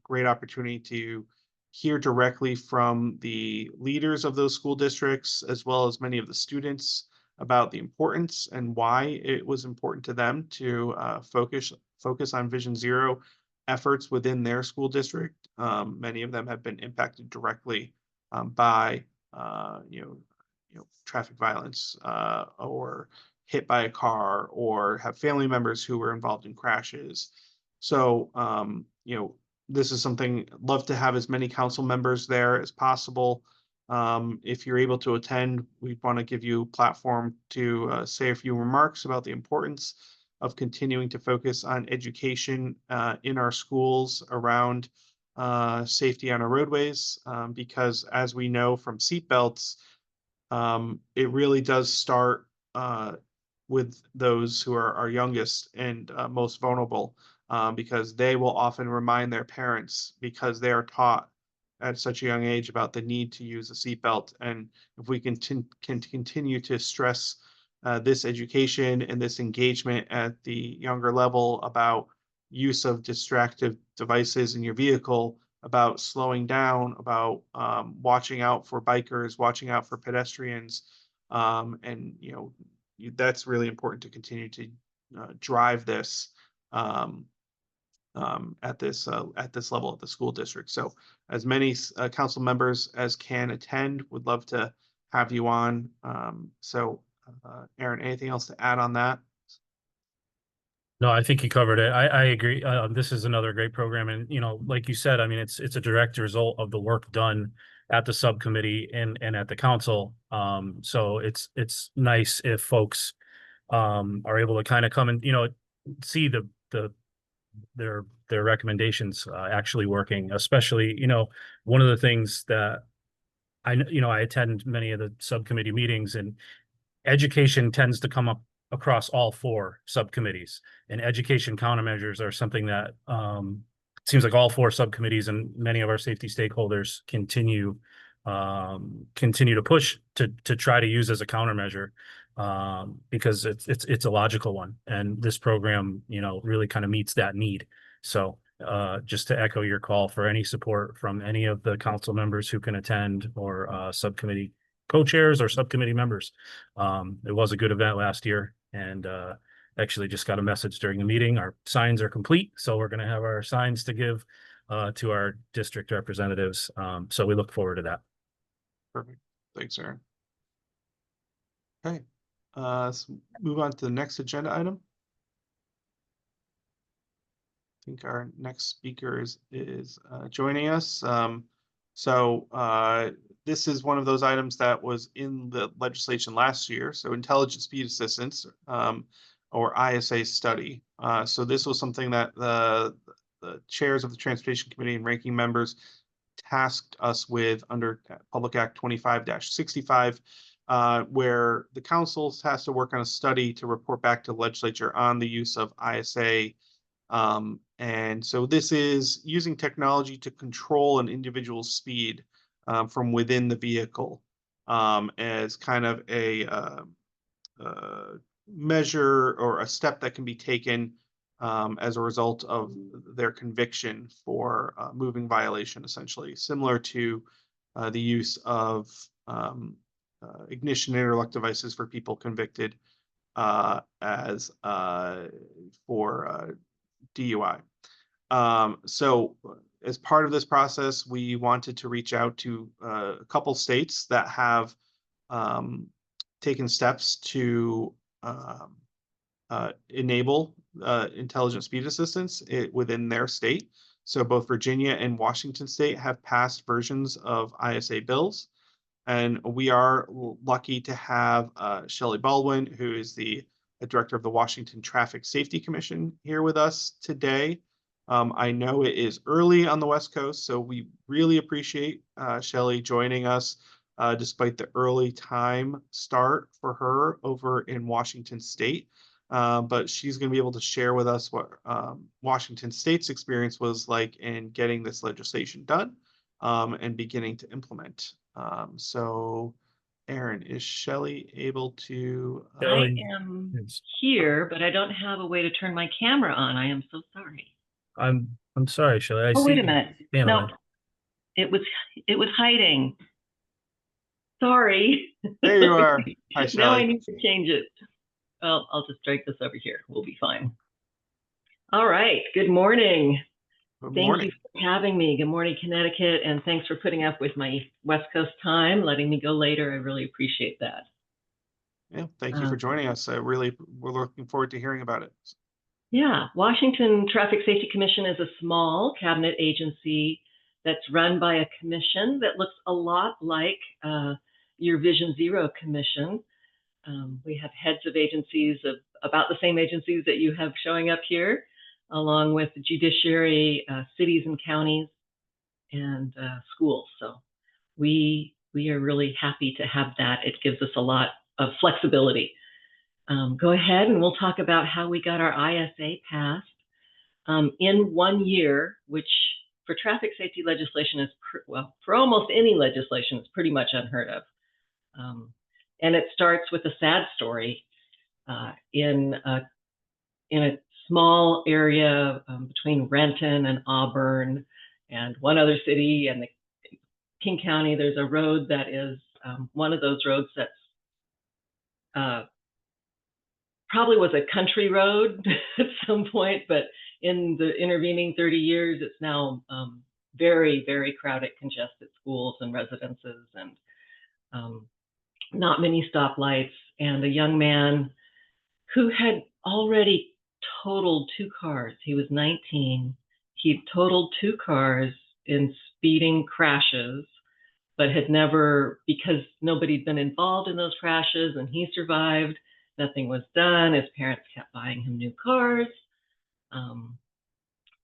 great opportunity to hear directly from the leaders of those school districts, as well as many of the students, about the importance and why it was important to them to focus on Vision Zero efforts within their school district. Many of them have been impacted directly by you know, traffic violence or hit by a car, or have family members who were involved in crashes. So you know, this is something I'd love to have as many council members there as possible. If you're able to attend, we want to give you a platform to say a few remarks about the importance of continuing to focus on education in our schools around safety on our roadways, because as we know from seatbelts, it really does start with those who are our youngest and most vulnerable. Because they will often remind their parents, because they are taught at such a young age about the need to use a seatbelt. And if we can continue to stress this education and this engagement at the younger level about use of distractive devices in your vehicle, about slowing down, about watching out for bikers, watching out for pedestrians, and you know, that's really important to continue to drive this at this level at the school district. So as many council members as can attend, would love to have you on. Aaron, anything else to add on that? No, I think you covered it. I agree. This is another great program, and you know, like you said, I mean, it's a direct result of the work done at the subcommittee and at the council. So it's nice if folks are able to kind of come and, you know, see their recommendations actually working. Especially, you know, one of the things that I attend many of the subcommittee meetings, and education tends to come up across all 4 subcommittees, and education countermeasures are something that seems like all 4 subcommittees and many of our safety stakeholders continue continue to push to try to use as a countermeasure, because it's a logical one, and this program, you know, really kind of meets that need. So just to echo your call for any support from any of the council members who can attend, or subcommittee co-chairs or subcommittee members. It was a good event last year, and actually just got a message during the meeting. Our signs are complete, so we're going to have our signs to give to our district representatives. So we look forward to that. Perfect. Thanks, Aaron. Okay, let's move on to the next agenda item. I think our next speaker is joining us. This is one of those items that was in the legislation last year. So intelligent speed assistance, or ISA study. So this was something that the chairs of the Transportation Committee and ranking members tasked us with under Public Act 25-65, where the council has to work on a study to report back to the legislature on the use of ISA. And so this is using technology to control an individual's speed from within the vehicle, as kind of a measure or a step that can be taken as a result of their conviction for moving violation, essentially similar to the use of ignition interlock devices for people convicted as for DUI. So as part of this process, we wanted to reach out to a couple states that have taken steps to enable intelligent speed assistance within their state. So both Virginia and Washington State have passed versions of ISA bills. And we are lucky to have Shelley Baldwin, who is the director of the Washington Traffic Safety Commission, here with us today. I know it is early on the West Coast, so we really appreciate Shelley joining us despite the early time start for her over in Washington State. But she's going to be able to share with us what Washington State's experience was like in getting this legislation done and beginning to implement. So, Aaron, is Shelley able to? I am here, but I don't have a way to turn my camera on. I am so sorry. I'm sorry, Shelley. Oh, wait a minute. No, it was hiding. Sorry. There you are. Hi, Shelley. Now I need to change it. Well, I'll just drag this over here. We'll be fine. All right. Good morning. Thank you for having me. Good morning, Connecticut, and thanks for putting up with my West Coast time, letting me go later. I really appreciate that. Yeah, thank you for joining us. We're looking forward to hearing about it. Yeah, Washington Traffic Safety Commission is a small cabinet agency that's run by a commission that looks a lot like your Vision Zero Commission. We have heads of agencies of about the same agencies that you have showing up here, along with the judiciary, cities and counties, and schools. So we are really happy to have that. It gives us a lot of flexibility. Go ahead and we'll talk about how we got our ISA passed in 1 year, which for traffic safety legislation is, well, for almost any legislation, it's pretty much unheard of. And it starts with a sad story in a small area between Renton and Auburn and one other city and the King County. There's a road that is one of those roads that's probably was a country road at some point, but in the intervening 30 years, it's now very, very crowded, congested schools and residences and not many stoplights. And a young man who had already totaled 2 cars. He was 19. He totaled 2 cars in speeding crashes, but had never, because nobody'd been involved in those crashes and he survived, nothing was done. His parents kept buying him new cars.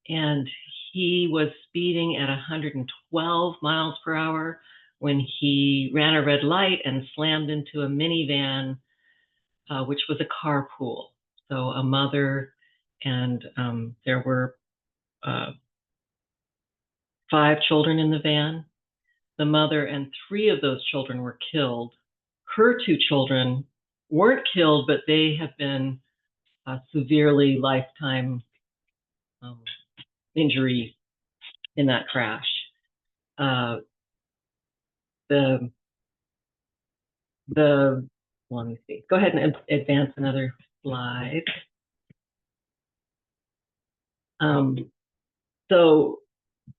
And he was speeding at 112 miles per hour when he ran a red light and slammed into a minivan, which was a carpool. So a mother and there were 5 children in the van. the mother and 3 of those children were killed. Her 2 children weren't killed, but they have been severely lifetime injury in that crash. Let me see. Go ahead and advance another slide. So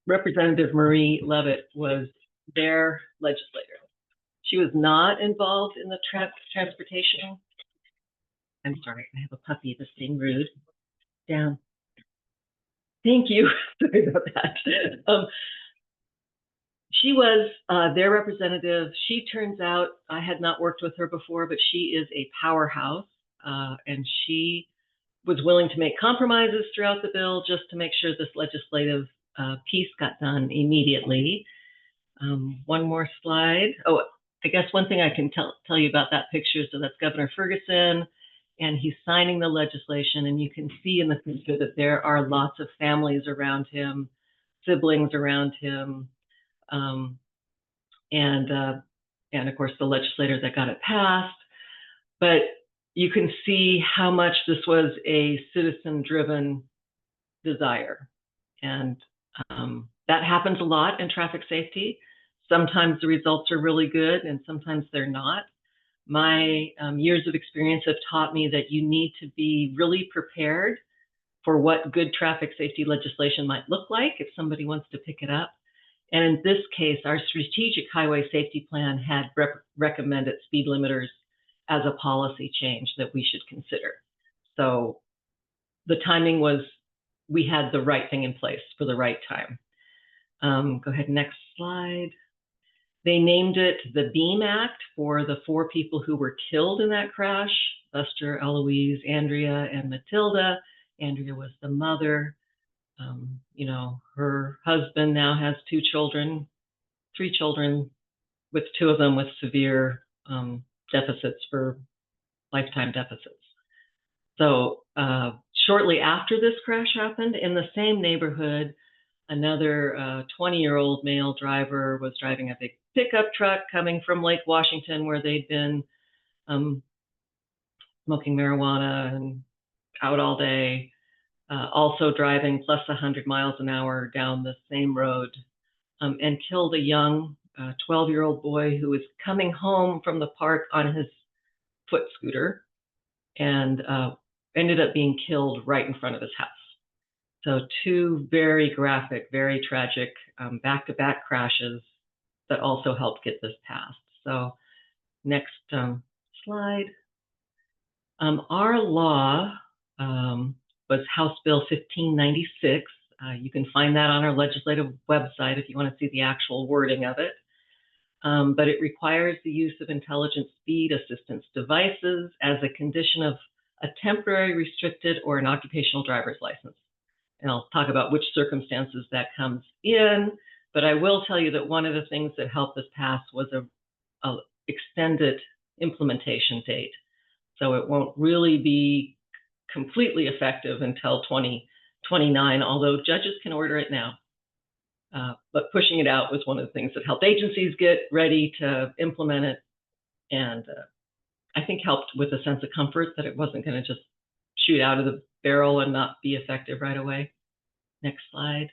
Representative Marie Levitt was their legislator. She was not involved in the transportation. I'm sorry, I have a puppy that's being rude. Down. Thank you. Sorry about that. She was their representative. She turns out, I had not worked with her before, but she is a powerhouse, and she was willing to make compromises throughout the bill just to make sure this legislative piece got done immediately. One more slide. Oh, I guess one thing I can tell you about that picture, so that's Governor Ferguson, and he's signing the legislation, and you can see in the picture that there are lots of families around him, siblings around him, and of course the legislator that got it passed. But you can see how much this was a citizen-driven desire, and that happens a lot in traffic safety. Sometimes the results are really good, and sometimes they're not. My years of experience have taught me that you need to be really prepared for what good traffic safety legislation might look like if somebody wants to pick it up. And in this case, our strategic highway safety plan had recommended speed limiters as a policy change that we should consider. So the timing was, we had the right thing in place for the right time. Go ahead, next slide. They named it the Beam Act for the 4 people who were killed in that crash: Buster, Eloise, Andrea, and Matilda. Andrea was the mother. You know, her husband now has 3 children, with 2 of them with severe deficits, for lifetime deficits. So shortly after this crash happened, in the same neighborhood, another 20-year-old male driver was driving a big pickup truck coming from Lake Washington, where they'd been smoking marijuana and out all day, also driving plus 100 miles an hour down the same road, and killed a young 12-year-old boy who was coming home from the park on his foot scooter, and ended up being killed right in front of his house. So 2 very graphic, very tragic back-to-back crashes that also helped get this passed. So next slide. Our law was House Bill 1596. You can find that on our legislative website if you want to see the actual wording of it. But it requires the use of intelligent speed assistance devices as a condition of a temporary restricted or an occupational driver's license. And I'll talk about which circumstances that comes in, but I will tell you that one of the things that helped this pass was a extended implementation date. So it won't really be completely effective until 2029, although judges can order it now. But pushing it out was one of the things that helped agencies get ready to implement it, and I think helped with a sense of comfort that it wasn't going to just shoot out of the barrel and not be effective right away. Next slide.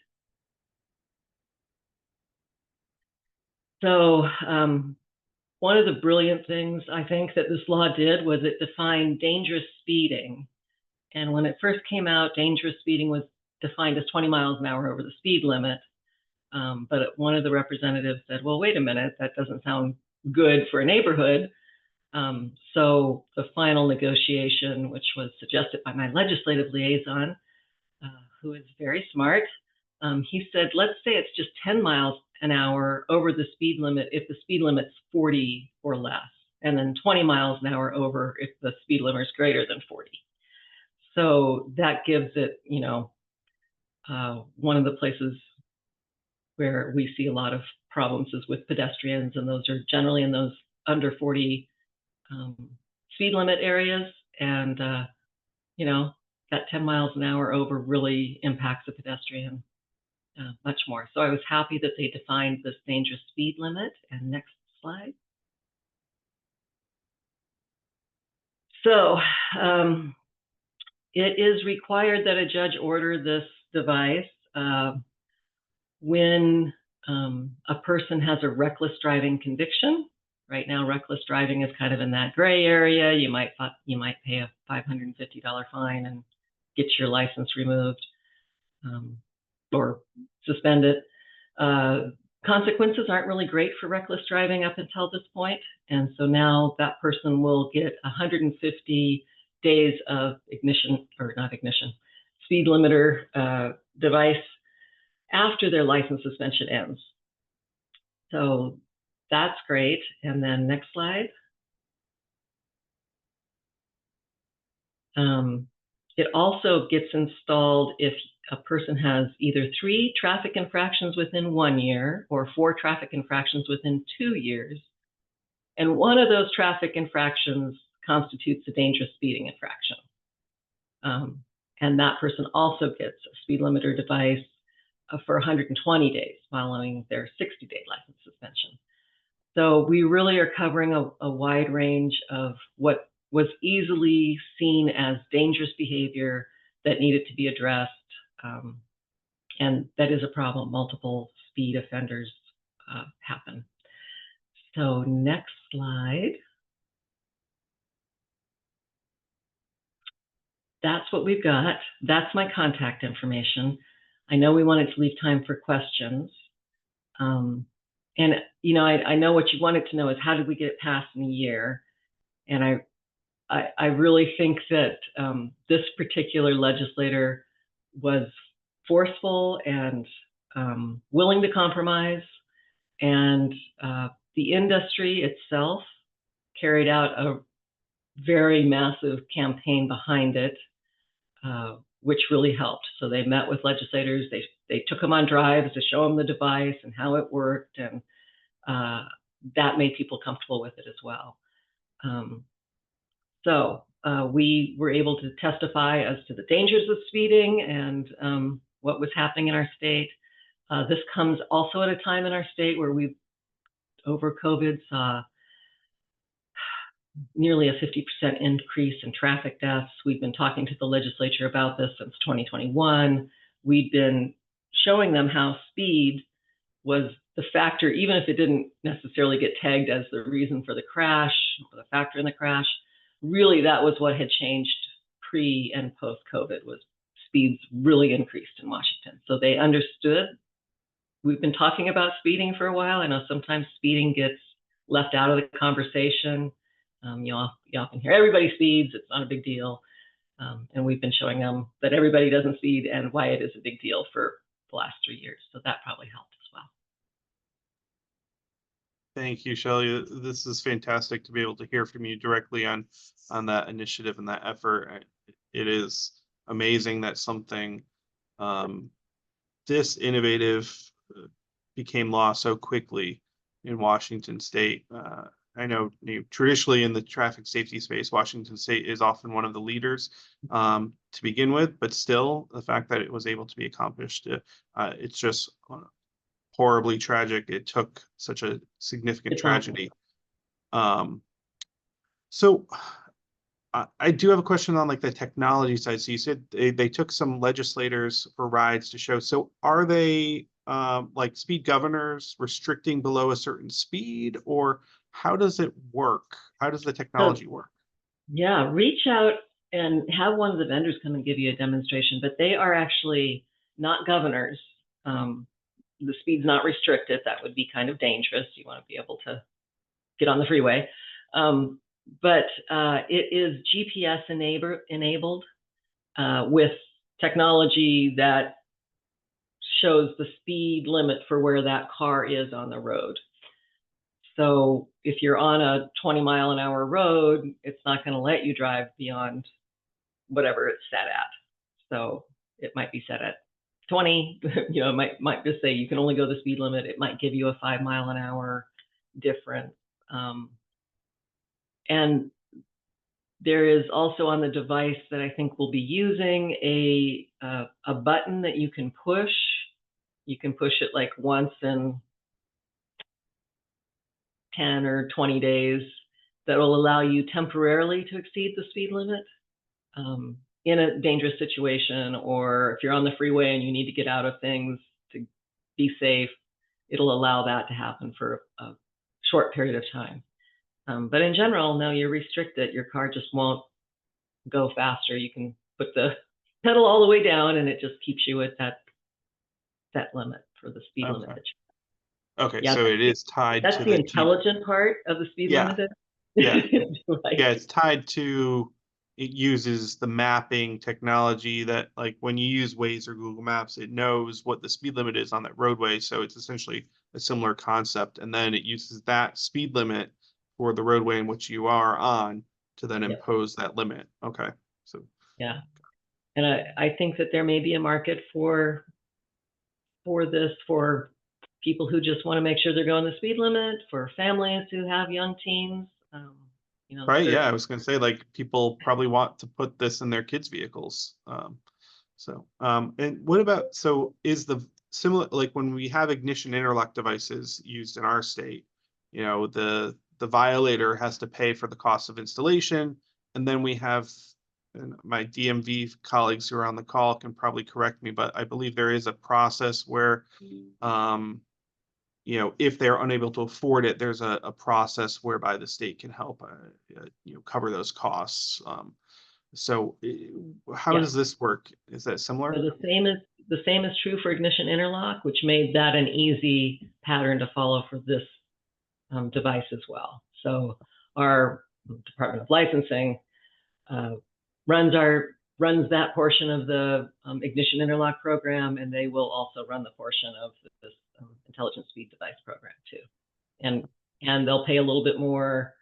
So one of the brilliant things I think that this law did was it defined dangerous speeding. And when it first came out, dangerous speeding was defined as 20 miles an hour over the speed limit. But one of the representatives said, well, wait a minute, that doesn't sound good for a neighborhood. So the final negotiation, which was suggested by my legislative liaison, who is very smart, he said, let's say it's just 10 miles an hour over the speed limit if the speed limit's 40 or less, and then 20 miles an hour over if the speed limit is greater than 40. So that gives it, you know, one of the places where we see a lot of problems is with pedestrians, and those are generally in those under 40 speed limit areas. And, you know, that 10 miles an hour over really impacts the pedestrian. much more. So I was happy that they defined this dangerous speed limit. And next slide. So it is required that a judge order this device when a person has a reckless driving conviction. Right now, reckless driving is kind of in that gray area. You might pay a $550 fine and get your license removed or suspend it. Consequences aren't really great for reckless driving up until this point. And so now that person will get 150 days of speed limiter device after their license suspension ends. So that's great. And then next slide. It also gets installed if a person has either 3 traffic infractions within 1 year or 4 traffic infractions within 2 years. And one of those traffic infractions constitutes a dangerous speeding infraction. And that person also gets a speed limiter device for 120 days following their 60-day license suspension. So we really are covering a wide range of what was easily seen as dangerous behavior that needed to be addressed. And that is a problem. Multiple speed offenders happen. So next slide. That's what we've got. That's my contact information. I know we wanted to leave time for questions. And you know, I know what you wanted to know is how did we get it passed in a year? And I really think that this particular legislator was forceful and willing to compromise, and the industry itself carried out a very massive campaign behind it, which really helped. So they met with legislators, they took them on drives to show them the device and how it worked, and that made people comfortable with it as well. So we were able to testify as to the dangers of speeding and what was happening in our state. This comes also at a time in our state where we, over COVID, saw nearly a 50% increase in traffic deaths. We've been talking to the legislature about this since 2021. We've been showing them how speed was the factor, even if it didn't necessarily get tagged as the reason for the crash, or the factor in the crash. Really, that was what had changed pre and post COVID, was speeds really increased in Washington. So they understood. We've been talking about speeding for a while. I know sometimes speeding gets left out of the conversation. You often hear everybody speeds, it's not a big deal. And we've been showing them that everybody doesn't speed and why it is a big deal for the last 3 years. So that probably helped as well. Thank you, Shelley. This is fantastic to be able to hear from you directly on that initiative and that effort. It is amazing that something this innovative became law so quickly in Washington State. I know traditionally in the traffic safety space, Washington State is often one of the leaders to begin with, but still the fact that it was able to be accomplished, it's just horribly tragic. It took such a significant tragedy. So I do have a question on like the technology side. So you said they took some legislators for rides to show. So are they like speed governors restricting below a certain speed, or how does it work? How does the technology work? Yeah, reach out and have one of the vendors come and give you a demonstration, but they are actually not governors. The speed's not restricted. That would be kind of dangerous. You want to be able to get on the freeway. But it is GPS enabled with technology that shows the speed limit for where that car is on the road. So if you're on a 20-mile-an-hour road, it's not going to let you drive beyond whatever it's set at. So it might be set at 20, you know, it might just say you can only go the speed limit. It might give you a 5-mile-an-hour difference. And there is also on the device that I think we'll be using a button that you can push you can push it like once in 10 or 20 days that will allow you temporarily to exceed the speed limit in a dangerous situation, or if you're on the freeway and you need to get out of things to be safe, it'll allow that to happen for a short period of time. But in general, no, you're restricted. Your car just won't go faster. You can put the pedal all the way down and it just keeps you at that limit for the speed limit. Okay. That Okay, Yeah, so it is tied That's to the the intelligent part of the speed Yeah. limit. Yeah. Like, Yeah, it's tied to, it uses the mapping technology that, like, when you use Waze or Google Maps, it knows what the speed limit is on that roadway. So it's essentially a similar concept. And then it uses that speed limit for the roadway in which you are on to then Yep. impose that limit. Okay, so Yeah. And I think that there may be a market for this, for people who just want to make sure they're going the speed limit, for families who have young teens. You know, right, there- yeah, I was gonna say, like, people probably want to put this in their kids' vehicles. And what about, so is the similar, like, when we have ignition interlock devices used in our state, you know, the violator has to pay for the cost of installation, and then we have, and my DMV colleagues who are on the call can probably correct me, but I believe there is a process where, you know, if they're unable to afford it, there's a process whereby the state can help, you know, cover those costs. So how Yeah. does this work? Is that So similar? the same is true for ignition interlock, which made that an easy pattern to follow for this device as well. So our Department of Licensing runs that portion of the ignition interlock program, and they will also run the portion of this intelligent speed device program too. And they'll pay a little bit more,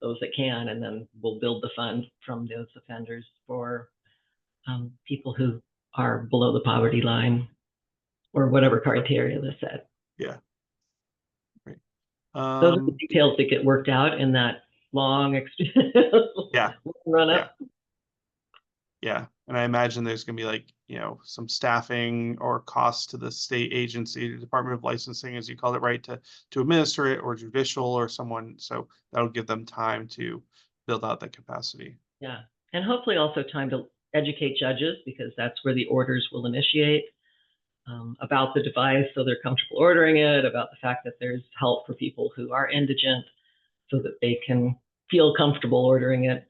those that can, and then we'll build the fund from those offenders for people who are below the poverty line or whatever criteria they set. Yeah. Great. Those are the details that get worked out in that long Yeah. run up. Yeah, and I imagine there's gonna be, like, you know, some staffing or costs to the state agency, the Department of Licensing, as you call it, right, to administer it, or judicial or someone, so that'll give them time to build out that capacity. Yeah, and hopefully also time to educate judges, because that's where the orders will initiate about the device, so they're comfortable ordering it, about the fact that there's help for people who are indigent, so that they can feel comfortable ordering it,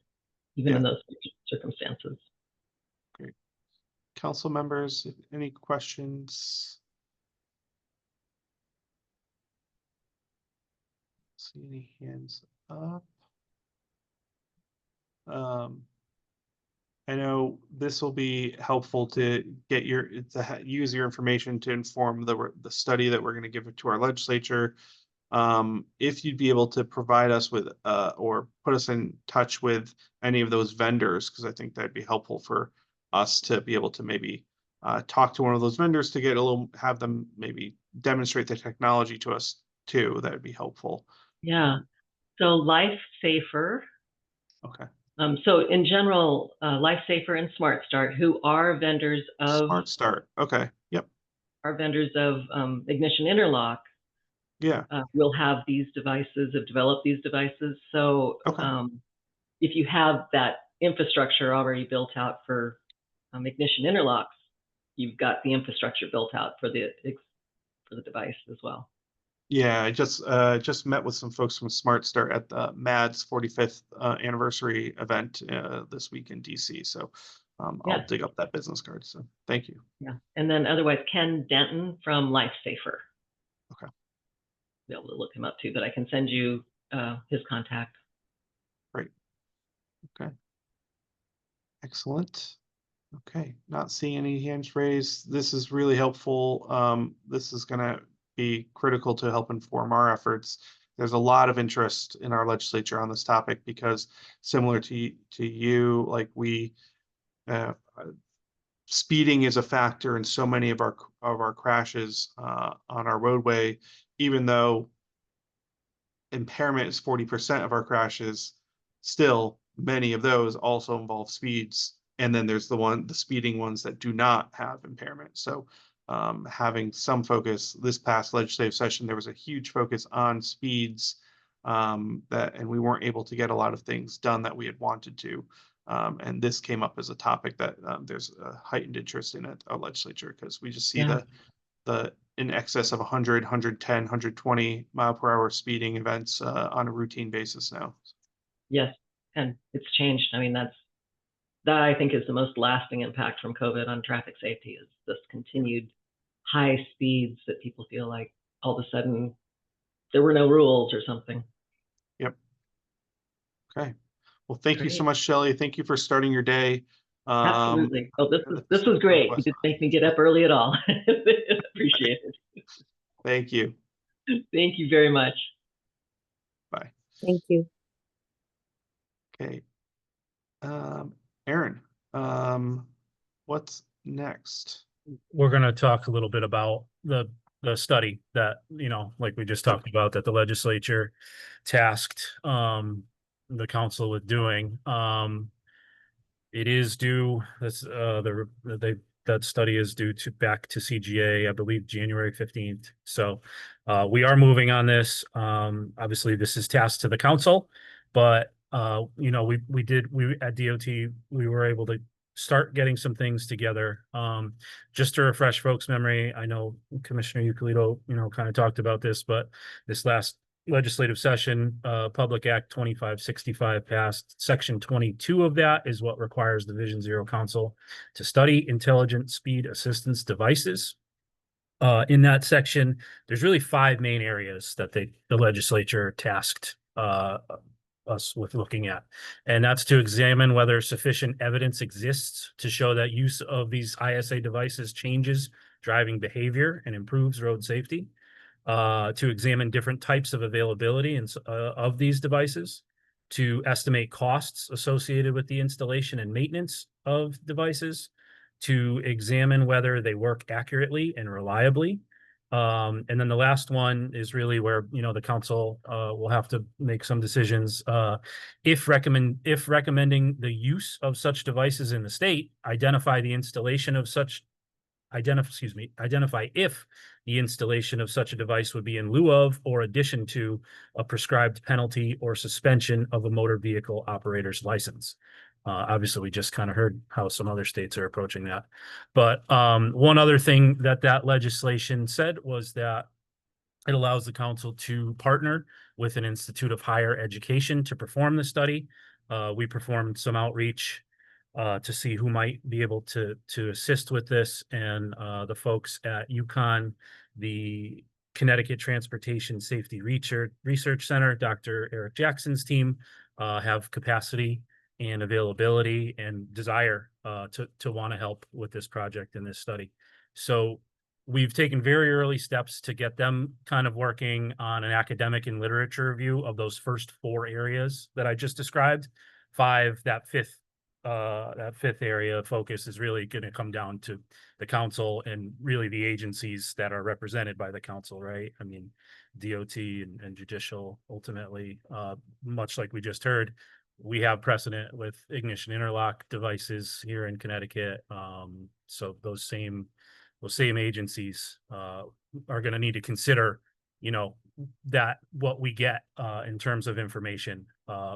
even in those circumstances. Great. Council members, any questions? See any hands up? I know this will be helpful to get use your information to inform the study that we're going to give to our legislature. If you'd be able to provide us with or put us in touch with any of those vendors, because I think that'd be helpful for us to be able to maybe talk to one of those vendors to get have them maybe demonstrate the technology to us too. That would be helpful. Yeah. So LifeSafer. Okay. So in general, LifeSafer and Smart Start, who are vendors of Smart Start. Okay. Yep. Are vendors of ignition interlock. Yeah. Will have these devices, have developed these devices. So if you have that infrastructure already built out for ignition interlocks, you've got the infrastructure built out for the device as well. Yeah, I just met with some folks from Smart Start at the MADS 45th anniversary event this week in DC. So I'll dig up that business card. So thank you. Yeah, and then otherwise Ken Denton from LifeSafer. Okay. Be able to look him up too, but I can send you his contact. Great. Okay. Excellent. Okay, not seeing any hands raised. This is really helpful. This is going to be critical to help inform our efforts. There's a lot of interest in our legislature on this topic because, similar to you, like speeding is a factor in so many of our crashes on our roadway. Even though impairment is 40% of our crashes, still many of those also involve speeds. And then there's the speeding ones that do not have impairment. So having some focus. This past legislative session, there was a huge focus on speeds, and we weren't able to get a lot of things done that we had wanted to. And this came up as a topic that there's a heightened interest in at our legislature, because we just see Yeah. the in excess of 100, 110, 120 mile per hour speeding events on a routine basis now. Yes, and it's changed. I mean, that I think is the most lasting impact from COVID on traffic safety, is this continued high speeds that people feel like all of a sudden there were no rules or something. Yep. Okay. Well, thank you so Great. much, Shelley. Thank you for starting your day. Absolutely. Oh, this was great. You didn't make me get up early at all. Appreciate it. Thank you. Thank you very much. Bye. Thank you. Okay. Aaron, what's next? We're going to talk a little bit about the study that, like we just talked about, that the legislature tasked the council with doing. It is due, that study is due back to CGA, I believe, January 15th. So we are moving on this. Obviously, this is tasked to the council, but we at DOT, we were able to start getting some things together. Just to refresh folks' memory, I know Commissioner Euclid, kind of talked about this, but this last legislative session, Public Act 2565 passed. Section 22 of that is what requires the Vision Zero Council to study intelligent speed assistance devices. In that section, there's really 5 main areas that the legislature tasked us with looking at. And that's to examine whether sufficient evidence exists to show that use of these ISA devices changes driving behavior and improves road safety. To examine different types of availability and of these devices, to estimate costs associated with the installation and maintenance of devices, to examine whether they work accurately and reliably. And then the last one is really where, the council will have to make some decisions. If recommending the use of such devices in the state, identify if the installation of such a device would be in lieu of or addition to a prescribed penalty or suspension of a motor vehicle operator's license. Obviously, we just kind of heard how some other states are approaching that. But one other thing that legislation said was that it allows the council to partner with an institute of higher education to perform the study. We performed some outreach to see who might be able to assist with this, and the folks at UConn, the Connecticut Transportation Safety Research Center, Dr. Eric Jackson's team, have capacity and availability and desire to want to help with this project and this study. So we've taken very early steps to get them kind of working on an academic and literature review of those first 4 areas that I just described. 5, that fifth area of focus is really going to come down to the council and really the agencies that are represented by the council, right? I mean, DOT and judicial, ultimately, much like we just heard, we have precedent with ignition interlock devices here in Connecticut. So those same agencies are going to need to consider, that what we get in terms of information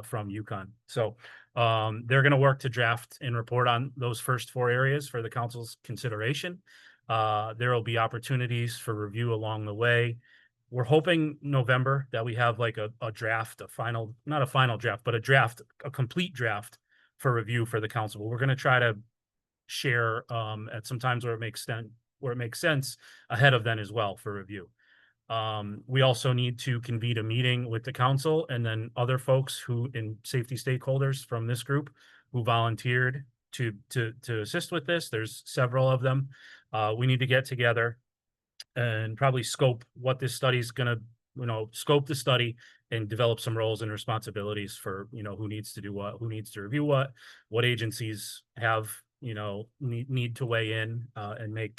from UConn. So they're going to work to draft and report on those first 4 areas for the council's consideration. There will be opportunities for review along the way. We're hoping November that we have like a draft, not a final draft, but a complete draft for review for the council. We're going to try to share at some times where it makes sense ahead of then as well for review. We also need to convene a meeting with the council and then other folks in safety stakeholders from this group who volunteered to assist with this. There's several of them. We need to get together and probably scope what this study is going to, scope the study and develop some roles and responsibilities for, who needs to do what, who needs to review what agencies have, need to weigh in and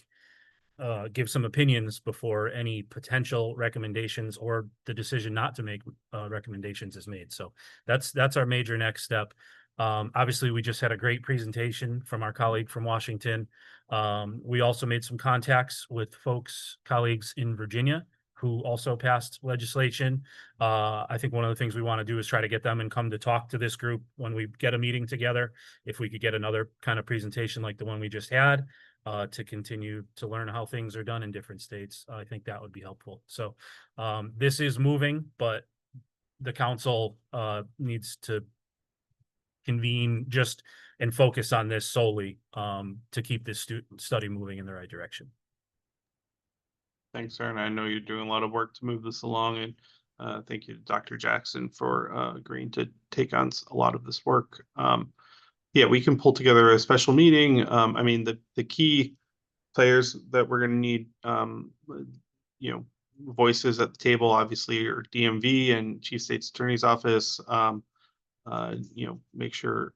give some opinions before any potential recommendations or the decision not to make recommendations is made. So that's our major next step. Obviously, we just had a great presentation from our colleague from Washington. We also made some contacts with colleagues in Virginia who also passed legislation. I think one of the things we want to do is try to get them and come to talk to this group when we get a meeting together. If we could get another kind of presentation like the one we just had, to continue to learn how things are done in different states, I think that would be helpful. So this is moving, but the council needs to convene just and focus on this solely to keep this study moving in the right direction. Thanks, Aaron. I know you're doing a lot of work to move this along, and thank you to Dr. Jackson for agreeing to take on a lot of this work. Yeah, we can pull together a special meeting. I mean, the key players that we're going to need, voices at the table, obviously, are DMV and Chief State's Attorney's Office. Make sure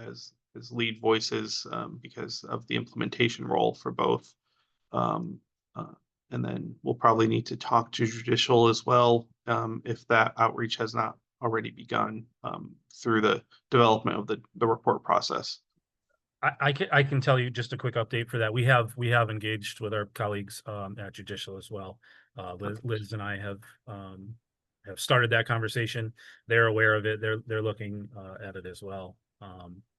as lead voices because of the implementation role for both. And then we'll probably need to talk to judicial as well, if that outreach has not already begun through the development of the report process. I can tell you just a quick update for that. We have engaged with our colleagues at judicial as well. Liz and I have started that conversation. They're aware of it. They're looking at it as well.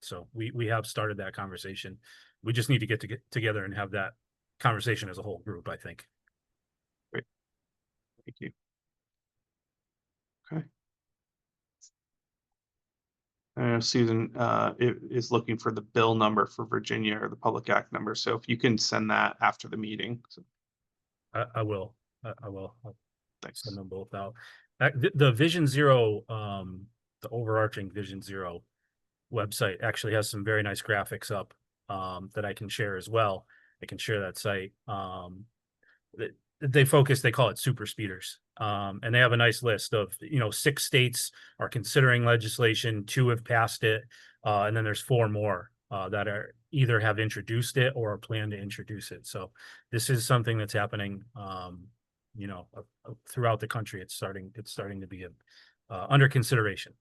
So we have started that conversation. We just need to get together and have that conversation as a whole group, I think. Great. Thank you. Okay. Susan is looking for the bill number for Virginia, or the Public Act number. So if you can send that after the meeting. So. I will. I'll Thanks. send them both out. The Vision Zero, the overarching Vision Zero website actually has some very nice graphics up that I can share as well. I can share that site. They call it super speeders. And they have a nice list of, 6 states are considering legislation, 2 have passed it, and then there's 4 more that are either have introduced it or plan to introduce it. So this is something that's happening, throughout the country. It's starting to be under consideration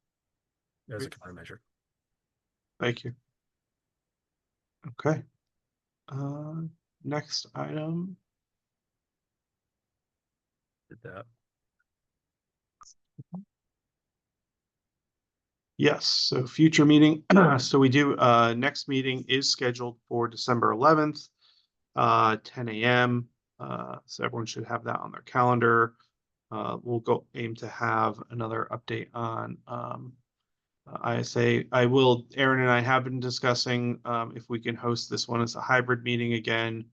as a countermeasure. Thank you. Okay. Next item. Did that. Yes, so future meeting. So we do, next meeting is scheduled for December 11th, 10 a.m. So everyone should have that on their calendar. We'll aim to have another update on ISA. Aaron and I have been discussing if we can host this one as a hybrid meeting again.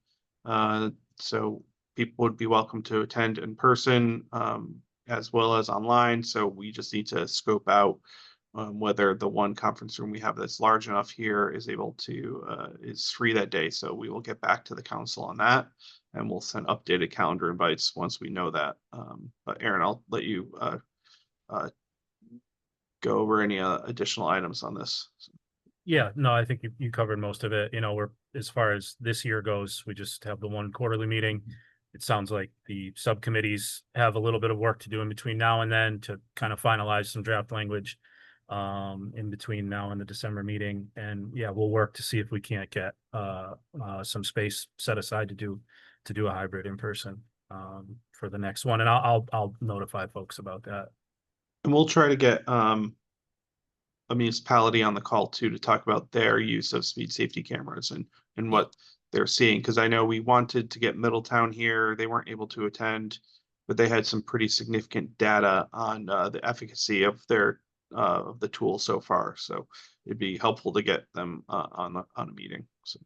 So people would be welcome to attend in person as well as online. So we just need to scope out whether the one conference room we have that's large enough here is able to is free that day. So we will get back to the council on that, and we'll send updated calendar invites once we know that. But Aaron, I'll let you go over any additional items on this. Yeah, no, I think you covered most of it. We're, as far as this year goes, we just have the one quarterly meeting. It sounds like the subcommittees have a little bit of work to do in between now and then to kind of finalize some draft language in between now and the December meeting. And yeah, we'll work to see if we can't get some space set aside to do a hybrid in person for the next one. And I'll notify folks about that. And we'll try to get a municipality on the call too, to talk about their use of speed safety cameras and what they're seeing. Because I know we wanted to get Middletown here. They weren't able to attend, but they had some pretty significant data on the efficacy of the tool so far. So it'd be helpful to get them on a meeting. So.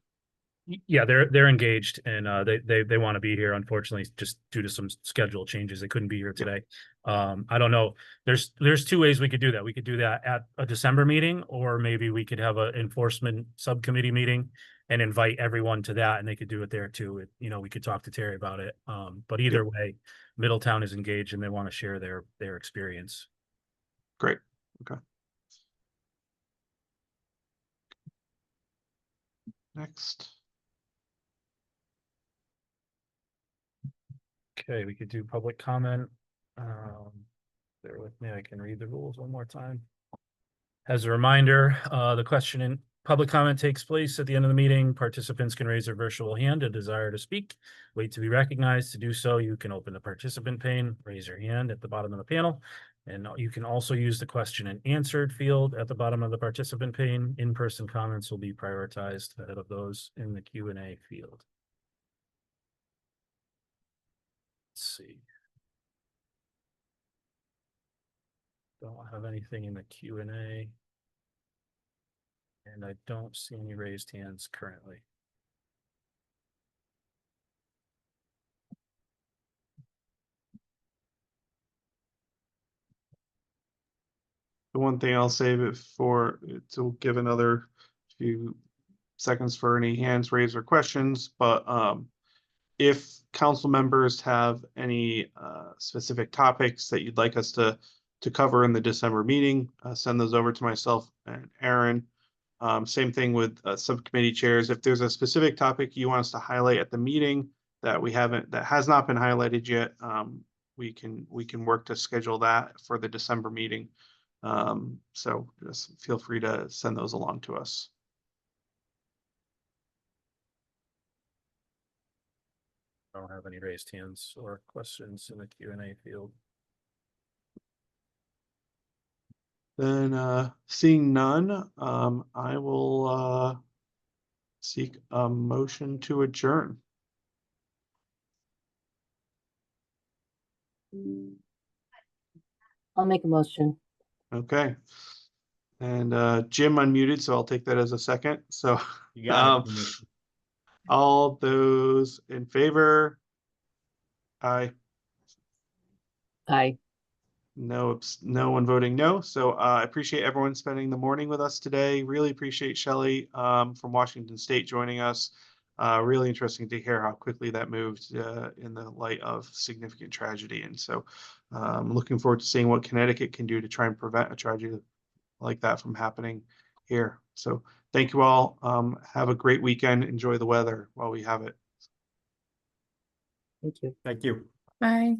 Yeah, they're engaged, and they want to be here. Unfortunately, just due to some schedule changes, they couldn't be here today. I don't know. There's 2 ways we could do that. We could do that at a December meeting, or maybe we could have an enforcement subcommittee meeting and invite everyone to that, and they could do it there too. We could talk to Terry about it. But either way, Middletown is engaged and they want to share their experience. Great. Okay. Next. Okay, we could do public comment. Bear with me, I can read the rules one more time. As a reminder, the question and public comment takes place at the end of the meeting. Participants can raise their virtual hand to desire to speak. Wait to be recognized. To do so, you can open the participant pane, raise your hand at the bottom of the panel. And you can also use the question and answered field at the bottom of the participant pane. In-person comments will be prioritized ahead of those in the Q&A field. Let's see. Don't have anything in the Q&A. And I don't see any raised hands currently. The one thing I'll save it for, to give another few seconds for any hands raised or questions, but if council members have any specific topics that you'd like us to cover in the December meeting, send those over to myself and Aaron. Same thing with subcommittee chairs. If there's a specific topic you want us to highlight at the meeting that has not been highlighted yet, we can work to schedule that for the December meeting. So just feel free to send those along to us. I don't have any raised hands or questions in the Q&A field. Then seeing none, I will seek a motion to adjourn. I'll make a motion. Okay. And Jim unmuted, so I'll take that as a second. So You got it. all those in favor? Aye. Aye. No one voting no. So I appreciate everyone spending the morning with us today. Really appreciate Shelley from Washington State joining us. Really interesting to hear how quickly that moved in the light of significant tragedy. And so I'm looking forward to seeing what Connecticut can do to try and prevent a tragedy like that from happening here. So thank you all. Have a great weekend. Enjoy the weather while we have it. Thank you. Thank you. Bye.